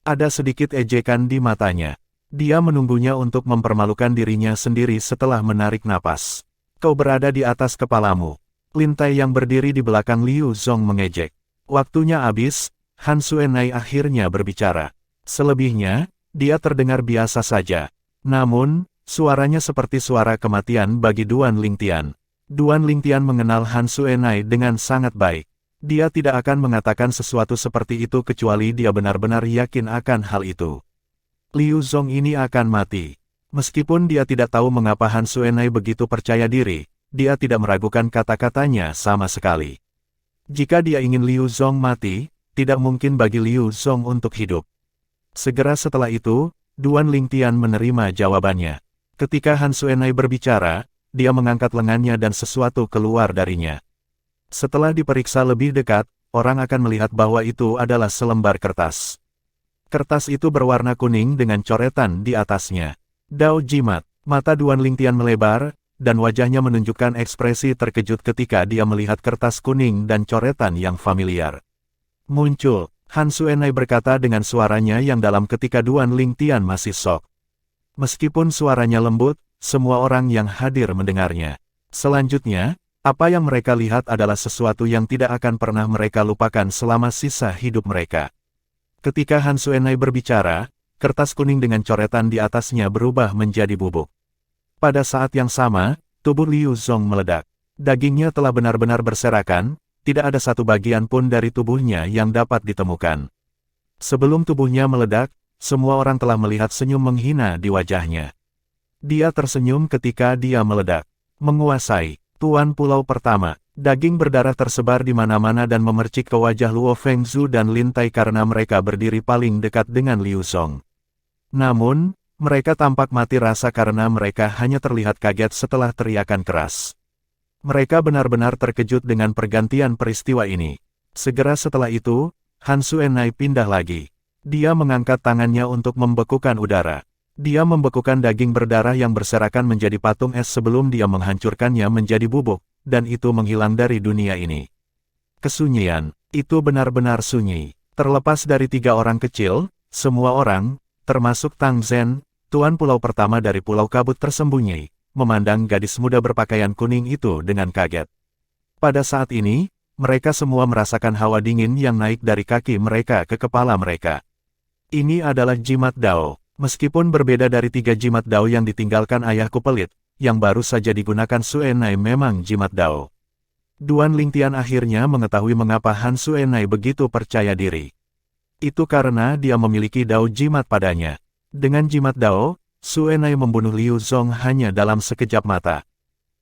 Speaker 1: Ada sedikit ejekan di matanya. Dia menunggunya untuk mempermalukan dirinya sendiri setelah menarik napas. Kau berada di atas kepalamu. Lin Tai yang berdiri di belakang Liu Zong mengejek. Waktunya habis, Han Suenai akhirnya berbicara. Selebihnya, dia terdengar biasa saja. Namun, suaranya seperti suara kematian bagi Duan Lingtian. Duan Lingtian mengenal Han Suenai dengan sangat baik. Dia tidak akan mengatakan sesuatu seperti itu kecuali dia benar-benar yakin akan hal itu. Liu Zong ini akan mati. Meskipun dia tidak tahu mengapa Han Suenai begitu percaya diri, dia tidak meragukan kata-katanya sama sekali. Jika dia ingin Liu Zong mati, tidak mungkin bagi Liu Zong untuk hidup. Segera setelah itu, Duan Lingtian menerima jawabannya. Ketika Han Suenai berbicara, dia mengangkat lengannya dan sesuatu keluar darinya. Setelah diperiksa lebih dekat, orang akan melihat bahwa itu adalah selembar kertas. Kertas itu berwarna kuning dengan coretan di atasnya. Dao jimat, mata Duan Lingtian melebar, dan wajahnya menunjukkan ekspresi terkejut ketika dia melihat kertas kuning dan coretan yang familiar. Muncul, Han Suenai berkata dengan suaranya yang dalam ketika Duan Lingtian masih shock. Meskipun suaranya lembut, semua orang yang hadir mendengarnya. Selanjutnya, apa yang mereka lihat adalah sesuatu yang tidak akan pernah mereka lupakan selama sisa hidup mereka. Ketika Han Suenai berbicara, kertas kuning dengan coretan di atasnya berubah menjadi bubuk. Pada saat yang sama, tubuh Liu Zong meledak. Dagingnya telah benar-benar berserakan, tidak ada satu bagian pun dari tubuhnya yang dapat ditemukan. Sebelum tubuhnya meledak, semua orang telah melihat senyum menghina di wajahnya. Dia tersenyum ketika dia meledak. Menguasai, Tuan Pulau Pertama. Daging berdarah tersebar di mana-mana dan memercik ke wajah Luo Fengzhu dan Lin Tai karena mereka berdiri paling dekat dengan Liu Zong. Namun, mereka tampak mati rasa karena mereka hanya terlihat kaget setelah teriakan keras. Mereka benar-benar terkejut dengan pergantian peristiwa ini. Segera setelah itu, Han Suenai pindah lagi. Dia mengangkat tangannya untuk membekukan udara. Dia membekukan daging berdarah yang berserakan menjadi patung es sebelum dia menghancurkannya menjadi bubuk, dan itu menghilang dari dunia ini. Kesunyian, itu benar-benar sunyi. Terlepas dari 3 orang kecil, semua orang, termasuk Tang Zhen, Tuan Pulau Pertama dari Pulau Kabut Tersembunyi, memandang gadis muda berpakaian kuning itu dengan kaget. Pada saat ini, mereka semua merasakan hawa dingin yang naik dari kaki mereka ke kepala mereka. Ini adalah jimat Dao. Meskipun berbeda dari 3 jimat Dao yang ditinggalkan ayahku pelit, yang baru saja digunakan Suenai memang jimat Dao. Duan Lingtian akhirnya mengetahui mengapa Han Suenai begitu percaya diri. Itu karena dia memiliki Dao jimat padanya. Dengan jimat Dao, Suenai membunuh Liu Zong hanya dalam sekejap mata.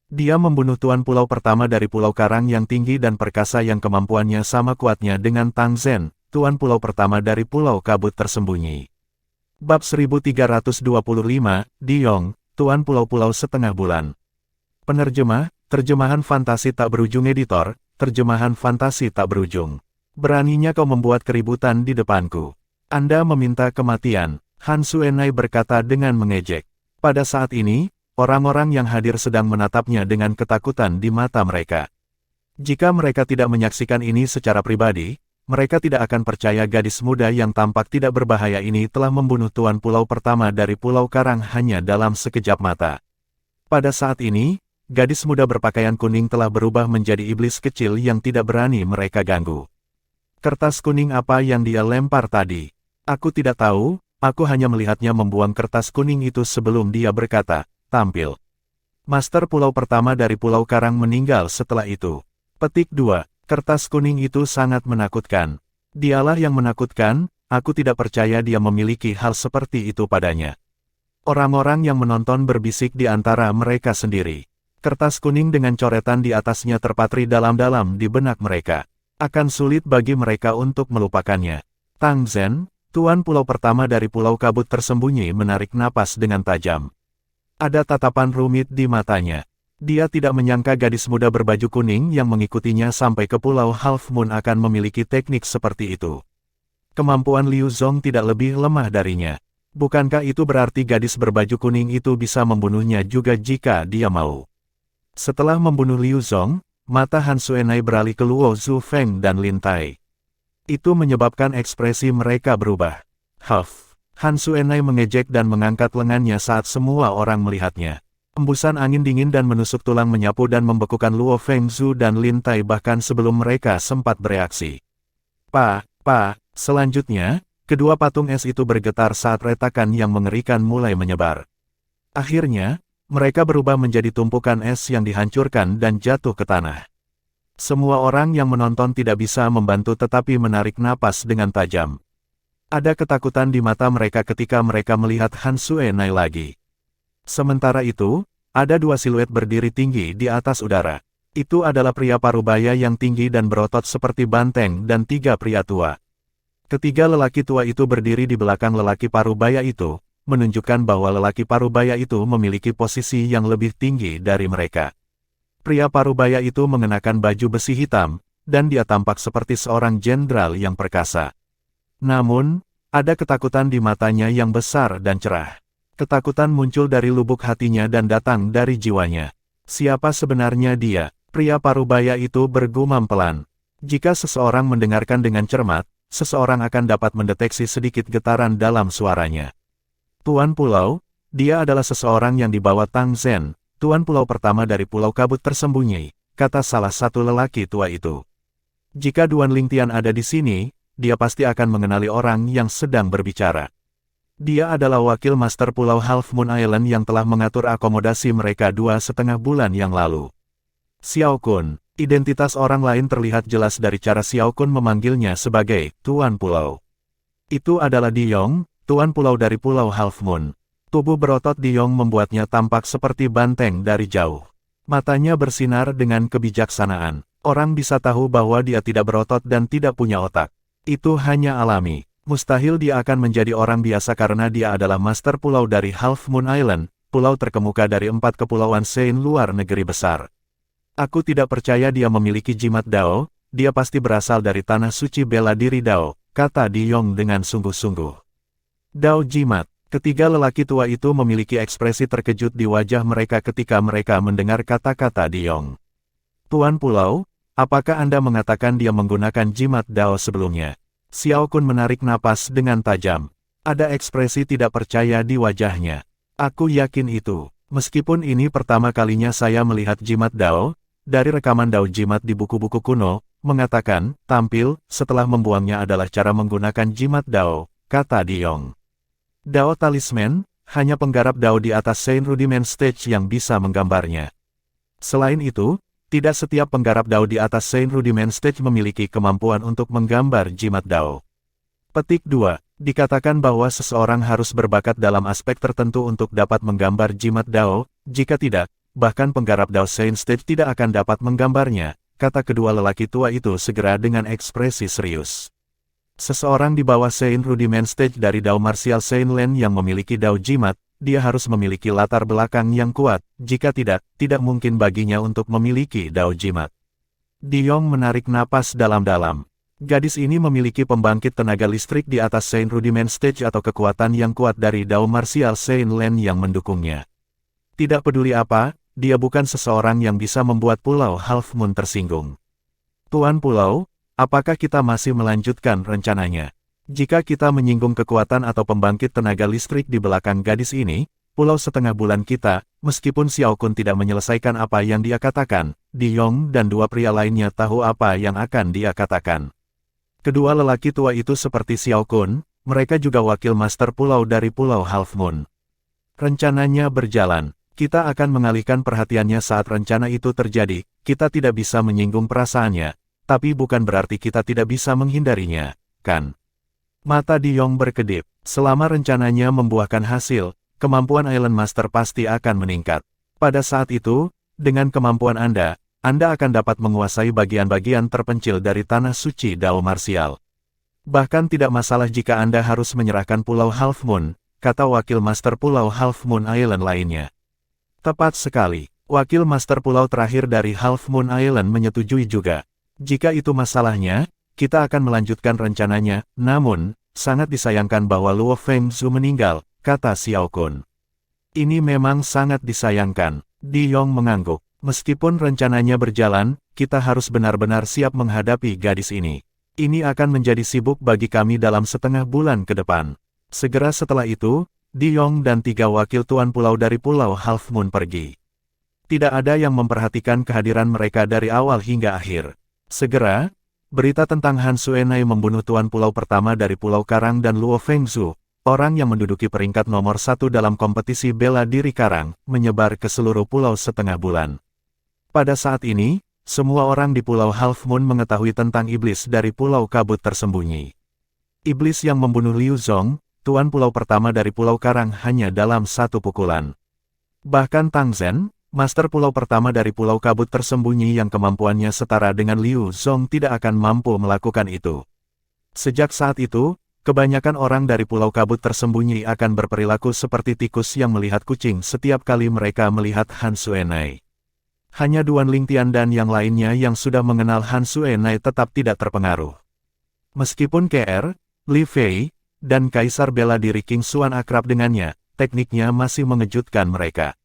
Speaker 1: Dia membunuh Tuan Pulau Pertama dari Pulau Karang yang tinggi dan perkasa yang kemampuannya sama kuatnya dengan Tang Zhen, Tuan Pulau Pertama dari Pulau Kabut Tersembunyi. Bab 1325, Diong, Tuan Pulau-Pulau Setengah Bulan. Penerjemah, terjemahan fantasi tak berujung editor, terjemahan fantasi tak berujung. Beraninya kau membuat keributan di depanku. Anda meminta kematian. Han Suenai berkata dengan mengejek. Pada saat ini, orang-orang yang hadir sedang menatapnya dengan ketakutan di mata mereka. Jika mereka tidak menyaksikan ini secara pribadi, mereka tidak akan percaya gadis muda yang tampak tidak berbahaya ini telah membunuh Tuan Pulau Pertama dari Pulau Karang hanya dalam sekejap mata. Pada saat ini, gadis muda berpakaian kuning telah berubah menjadi iblis kecil yang tidak berani mereka ganggu. Kertas kuning apa yang dia lempar tadi? Aku tidak tahu, aku hanya melihatnya membuang kertas kuning itu sebelum dia berkata, tampil. Master pulau pertama dari Pulau Karang meninggal setelah itu. Petik 2. Kertas kuning itu sangat menakutkan. Dialah yang menakutkan, aku tidak percaya dia memiliki hal seperti itu padanya. Orang-orang yang menonton berbisik di antara mereka sendiri. Kertas kuning dengan coretan di atasnya terpatri dalam-dalam di benak mereka. Akan sulit bagi mereka untuk melupakannya. Tang Zhen, tuan pulau pertama dari Pulau Kabut tersembunyi menarik napas dengan tajam. Ada tatapan rumit di matanya. Dia tidak menyangka gadis muda berbaju kuning yang mengikutinya sampai ke Pulau Half Moon akan memiliki teknik seperti itu. Kemampuan Liu Zong tidak lebih lemah darinya. Bukankah itu berarti gadis berbaju kuning itu bisa membunuhnya juga jika dia mau? Setelah membunuh Liu Zong, mata Han Xuenai beralih ke Luo Zufeng dan Lin Tai. Itu menyebabkan ekspresi mereka berubah. Huff. Han Xuenai mengejek dan mengangkat lengannya saat semua orang melihatnya. Embusan angin dingin dan menusuk tulang menyapu dan membekukan Luo Fengzhu dan Lin Tai bahkan sebelum mereka sempat bereaksi. Selanjutnya, kedua patung es itu bergetar saat retakan yang mengerikan mulai menyebar. Akhirnya, mereka berubah menjadi tumpukan es yang dihancurkan dan jatuh ke tanah. Semua orang yang menonton tidak bisa membantu tetapi menarik napas dengan tajam. Ada ketakutan di mata mereka ketika mereka melihat Han Xuenai lagi. Sementara itu, ada dua siluet berdiri tinggi di atas udara. Itu adalah pria parubaya yang tinggi dan berotot seperti banteng dan tiga pria tua. Ketiga lelaki tua itu berdiri di belakang lelaki parubaya itu, menunjukkan bahwa lelaki parubaya itu memiliki posisi yang lebih tinggi dari mereka. Pria parubaya itu mengenakan baju besi hitam, dan dia tampak seperti seorang jenderal yang perkasa. Namun, ada ketakutan di matanya yang besar dan cerah. Ketakutan muncul dari lubuk hatinya dan datang dari jiwanya. Siapa sebenarnya dia? Pria parubaya itu bergumam pelan. Jika seseorang mendengarkan dengan cermat, seseorang akan dapat mendeteksi sedikit getaran dalam suaranya. Tuan Pulau, dia adalah seseorang yang dibawa Tang Zhen, tuan pulau pertama dari Pulau Kabut tersembunyi, kata salah satu lelaki tua itu. Jika Duan Lingtian ada di sini, dia pasti akan mengenali orang yang sedang berbicara. Dia adalah wakil master Pulau Half Moon Island yang telah mengatur akomodasi mereka 2,5 bulan yang lalu. Xiao Kun, identitas orang lain terlihat jelas dari cara Xiao Kun memanggilnya sebagai Tuan Pulau. Itu adalah Di Yong, Tuan Pulau dari Pulau Half Moon. Tubuh berotot Di Yong membuatnya tampak seperti banteng dari jauh. Matanya bersinar dengan kebijaksanaan. Orang bisa tahu bahwa dia tidak berotot dan tidak punya otak. Itu hanya alami. Mustahil dia akan menjadi orang biasa karena dia adalah master pulau dari Half Moon Island, pulau terkemuka dari 4 kepulauan Sein luar negeri besar. Aku tidak percaya dia memiliki jimat Dao, dia pasti berasal dari tanah suci bela diri Dao, kata Di Yong dengan sungguh-sungguh. Dao jimat. Ketiga lelaki tua itu memiliki ekspresi terkejut di wajah mereka ketika mereka mendengar kata-kata Di Yong. Tuan Pulau, apakah Anda mengatakan dia menggunakan jimat Dao sebelumnya? Xiao Kun menarik napas dengan tajam. Ada ekspresi tidak percaya di wajahnya. Aku yakin itu. Meskipun ini pertama kalinya saya melihat jimat Dao, dari rekaman Dao jimat di buku-buku kuno, mengatakan, tampil, setelah membuangnya adalah cara menggunakan jimat Dao, kata Di Yong. Dao Talisman, hanya penggarap Dao di atas Sein Rudiment Stage yang bisa menggambarnya. Selain itu, tidak setiap penggarap Dao di atas Sein Rudiment Stage memiliki kemampuan untuk menggambar jimat Dao. Petik 2. Dikatakan bahwa seseorang harus berbakat dalam aspek tertentu untuk dapat menggambar jimat Dao, jika tidak, bahkan penggarap Dao Sein Stage tidak akan dapat menggambarnya, kata kedua lelaki tua itu segera dengan ekspresi serius. Seseorang di bawah Sein Rudiment Stage dari Dao Martial Sein Land yang memiliki Dao jimat, dia harus memiliki latar belakang yang kuat, jika tidak, tidak mungkin baginya untuk memiliki Dao jimat. Di Yong menarik napas dalam-dalam. Gadis ini memiliki pembangkit tenaga listrik di atas Sein Rudiment Stage atau kekuatan yang kuat dari Dao Martial Sein Land yang mendukungnya. Tidak peduli apa, dia bukan seseorang yang bisa membuat Pulau Half Moon tersinggung. Tuan Pulau, apakah kita masih melanjutkan rencananya? Jika kita menyinggung kekuatan atau pembangkit tenaga listrik di belakang gadis ini, pulau setengah bulan kita, meskipun Xiao Kun tidak menyelesaikan apa yang dia katakan, Di Yong dan dua pria lainnya tahu apa yang akan dia katakan. Kedua lelaki tua itu seperti Xiao Kun, mereka juga wakil master pulau dari Pulau Half Moon. Rencananya berjalan. Kita akan mengalihkan perhatiannya saat rencana itu terjadi, kita tidak bisa menyinggung perasaannya, tapi bukan berarti kita tidak bisa menghindarinya, kan? Mata Di Yong berkedip. Selama rencananya membuahkan hasil, kemampuan Island Master pasti akan meningkat. Pada saat itu, dengan kemampuan Anda akan dapat menguasai bagian-bagian terpencil dari tanah suci Dao Martial. Bahkan tidak masalah jika Anda harus menyerahkan Pulau Half Moon, kata wakil master Pulau Half Moon Island lainnya. Tepat sekali, wakil master pulau terakhir dari Half Moon Island menyetujui juga. Jika itu masalahnya, kita akan melanjutkan rencananya, namun, sangat disayangkan bahwa Luo Fengzhu meninggal, kata Xiao Kun. Ini memang sangat disayangkan, Di Yong mengangguk. Meskipun rencananya berjalan, kita harus benar-benar siap menghadapi gadis ini. Ini akan menjadi sibuk bagi kami dalam setengah bulan ke depan. Segera setelah itu, Di Yong dan tiga wakil tuan pulau dari Pulau Half Moon pergi. Tidak ada yang memperhatikan kehadiran mereka dari awal hingga akhir. Segera, berita tentang Han Suenai membunuh tuan pulau pertama dari Pulau Karang dan Luo Fengzhu, orang yang menduduki peringkat nomor 1 dalam kompetisi bela diri Karang, menyebar ke seluruh pulau setengah bulan. Pada saat ini, semua orang di Pulau Half Moon mengetahui tentang iblis dari Pulau Kabut Tersembunyi. Iblis yang membunuh Liu Zong, tuan pulau pertama dari Pulau Karang hanya dalam satu pukulan. Bahkan Tang Zhen, master pulau pertama dari Pulau Kabut Tersembunyi yang kemampuannya setara dengan Liu Zong tidak akan mampu melakukan itu. Sejak saat itu, kebanyakan orang dari Pulau Kabut Tersembunyi akan berperilaku seperti tikus yang melihat kucing setiap kali mereka melihat Han Suenai. Hanya Duan Lingtian dan yang lainnya yang sudah mengenal Han Suenai tetap tidak terpengaruh. Meskipun KR, Li Fei, dan Kaisar bela diri King Xuan akrab dengannya, tekniknya masih mengejutkan mereka.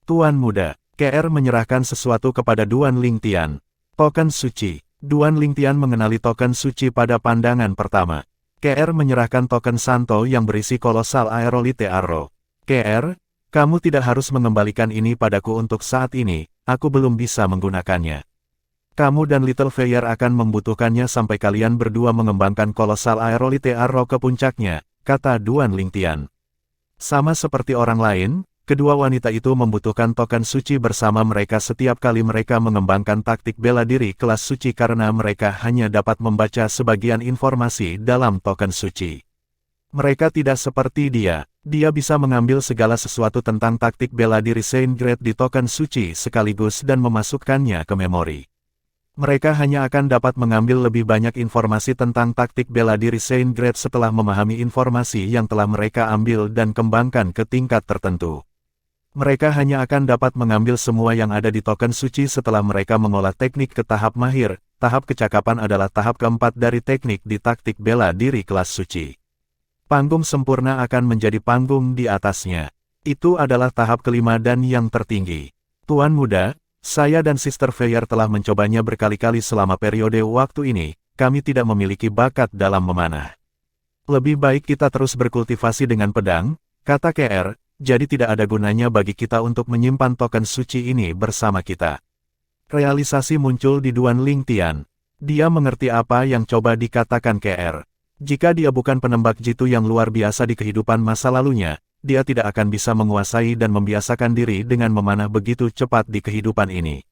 Speaker 1: Tuan muda, KR menyerahkan sesuatu kepada Duan Lingtian. Token suci. Duan Lingtian mengenali token suci pada pandangan pertama. KR menyerahkan token Santo yang berisi kolosal Aerolite Arrow. KR, kamu tidak harus mengembalikan ini padaku untuk saat ini, aku belum bisa menggunakannya. Kamu dan Little Fair akan membutuhkannya sampai kalian berdua mengembangkan kolosal Aerolite Arrow ke puncaknya, kata Duan Lingtian. Sama seperti orang lain, kedua wanita itu membutuhkan token suci bersama mereka setiap kali mereka mengembangkan taktik bela diri kelas suci karena mereka hanya dapat membaca sebagian informasi dalam token suci. Mereka tidak seperti dia bisa mengambil segala sesuatu tentang taktik bela diri Saint Grade di token suci sekaligus dan memasukkannya ke memori. Mereka hanya akan dapat mengambil lebih banyak informasi tentang taktik bela diri Saint Grade setelah memahami informasi yang telah mereka ambil dan kembangkan ke tingkat tertentu. Mereka hanya akan dapat mengambil semua yang ada di token suci setelah mereka mengolah teknik ke tahap mahir. Tahap kecakapan adalah tahap keempat dari teknik di taktik bela diri kelas suci. Panggung sempurna akan menjadi panggung di atasnya. Itu adalah tahap kelima dan yang tertinggi. Tuan muda, saya dan Sister Fair telah mencobanya berkali-kali selama periode waktu ini, kami tidak memiliki bakat dalam memanah. Lebih baik kita terus berkultivasi dengan pedang, kata KR, jadi tidak ada gunanya bagi kita untuk menyimpan token suci ini bersama kita. Realisasi muncul di Duan Lingtian. Dia mengerti apa yang coba dikatakan KR. Jika dia bukan penembak jitu yang luar biasa di kehidupan masa lalunya, dia tidak akan bisa menguasai dan membiasakan diri dengan memanah begitu cepat di kehidupan ini.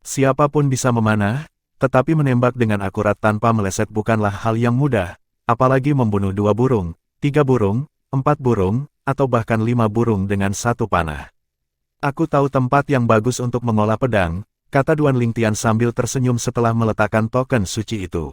Speaker 1: Siapapun bisa memanah, tetapi menembak dengan akurat tanpa meleset bukanlah hal yang mudah, apalagi membunuh 2 burung, 3 burung, 4 burung, atau bahkan 5 burung dengan satu panah. Aku tahu tempat yang bagus untuk mengolah pedang, kata Duan Lingtian sambil tersenyum setelah meletakkan token suci itu.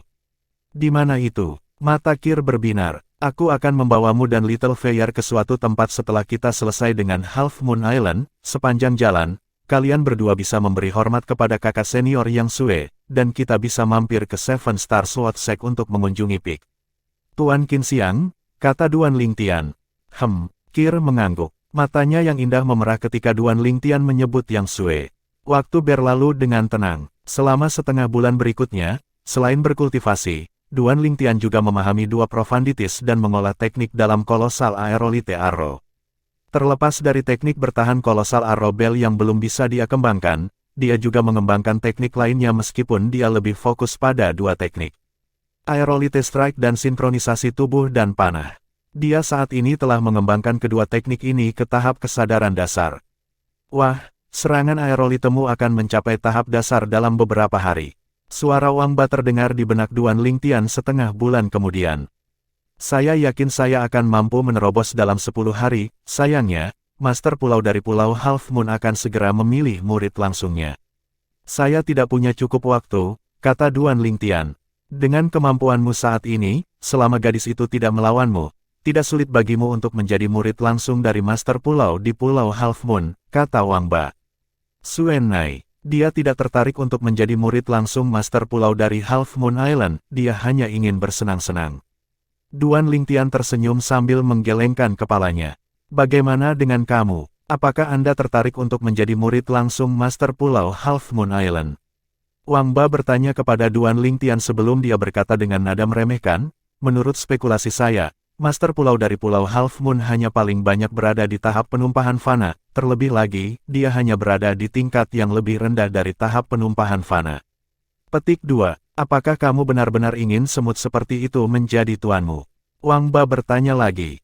Speaker 1: Di mana itu? Mata Kir berbinar. Aku akan membawamu dan Little Fair ke suatu tempat setelah kita selesai dengan Half Moon Island. Sepanjang jalan, kalian berdua bisa memberi hormat kepada kakak senior Yang Sue, dan kita bisa mampir ke Seven Star Sword Sect untuk mengunjungi Peak. Tuan Qinxiang, kata Duan Lingtian. Kir mengangguk. Matanya yang indah memerah ketika Duan Lingtian menyebut Yang Sue. Waktu berlalu dengan tenang. Selama setengah bulan berikutnya, selain berkultivasi, Duan Lingtian juga memahami 2 profundities dan mengolah teknik dalam kolosal Aerolite Arrow. Terlepas dari teknik bertahan kolosal Arrowbell yang belum bisa dia kembangkan, dia juga mengembangkan teknik lainnya meskipun dia lebih fokus pada dua teknik. Aerolite Strike dan sinkronisasi tubuh dan panah. Dia saat ini telah mengembangkan kedua teknik ini ke tahap kesadaran dasar. Wah, serangan aerolitemu akan mencapai tahap dasar dalam beberapa hari. Suara Wang Ba terdengar di benak Duan Lingtian setengah bulan kemudian. Saya yakin saya akan mampu menerobos dalam 10 hari, sayangnya, Master Pulau dari Pulau Half Moon akan segera memilih murid langsungnya. Saya tidak punya cukup waktu, kata Duan Lingtian. Dengan kemampuanmu saat ini, selama gadis itu tidak melawanmu, tidak sulit bagimu untuk menjadi murid langsung dari Master Pulau di Pulau Half Moon, kata Wang Ba. Suen Nai, dia tidak tertarik untuk menjadi murid langsung Master Pulau dari Half Moon Island, dia hanya ingin bersenang-senang. Duan Lingtian tersenyum sambil menggelengkan kepalanya. Bagaimana dengan kamu? Apakah Anda tertarik untuk menjadi murid langsung Master Pulau Half Moon Island? Wang Ba bertanya kepada Duan Lingtian sebelum dia berkata dengan nada meremehkan, menurut spekulasi saya, Master Pulau dari Pulau Half Moon hanya paling banyak berada di tahap penumpahan fana, terlebih lagi, dia hanya berada di tingkat yang lebih rendah dari tahap penumpahan fana. Petik 2. Apakah kamu benar-benar ingin semut seperti itu menjadi tuanmu? Wang Ba bertanya lagi.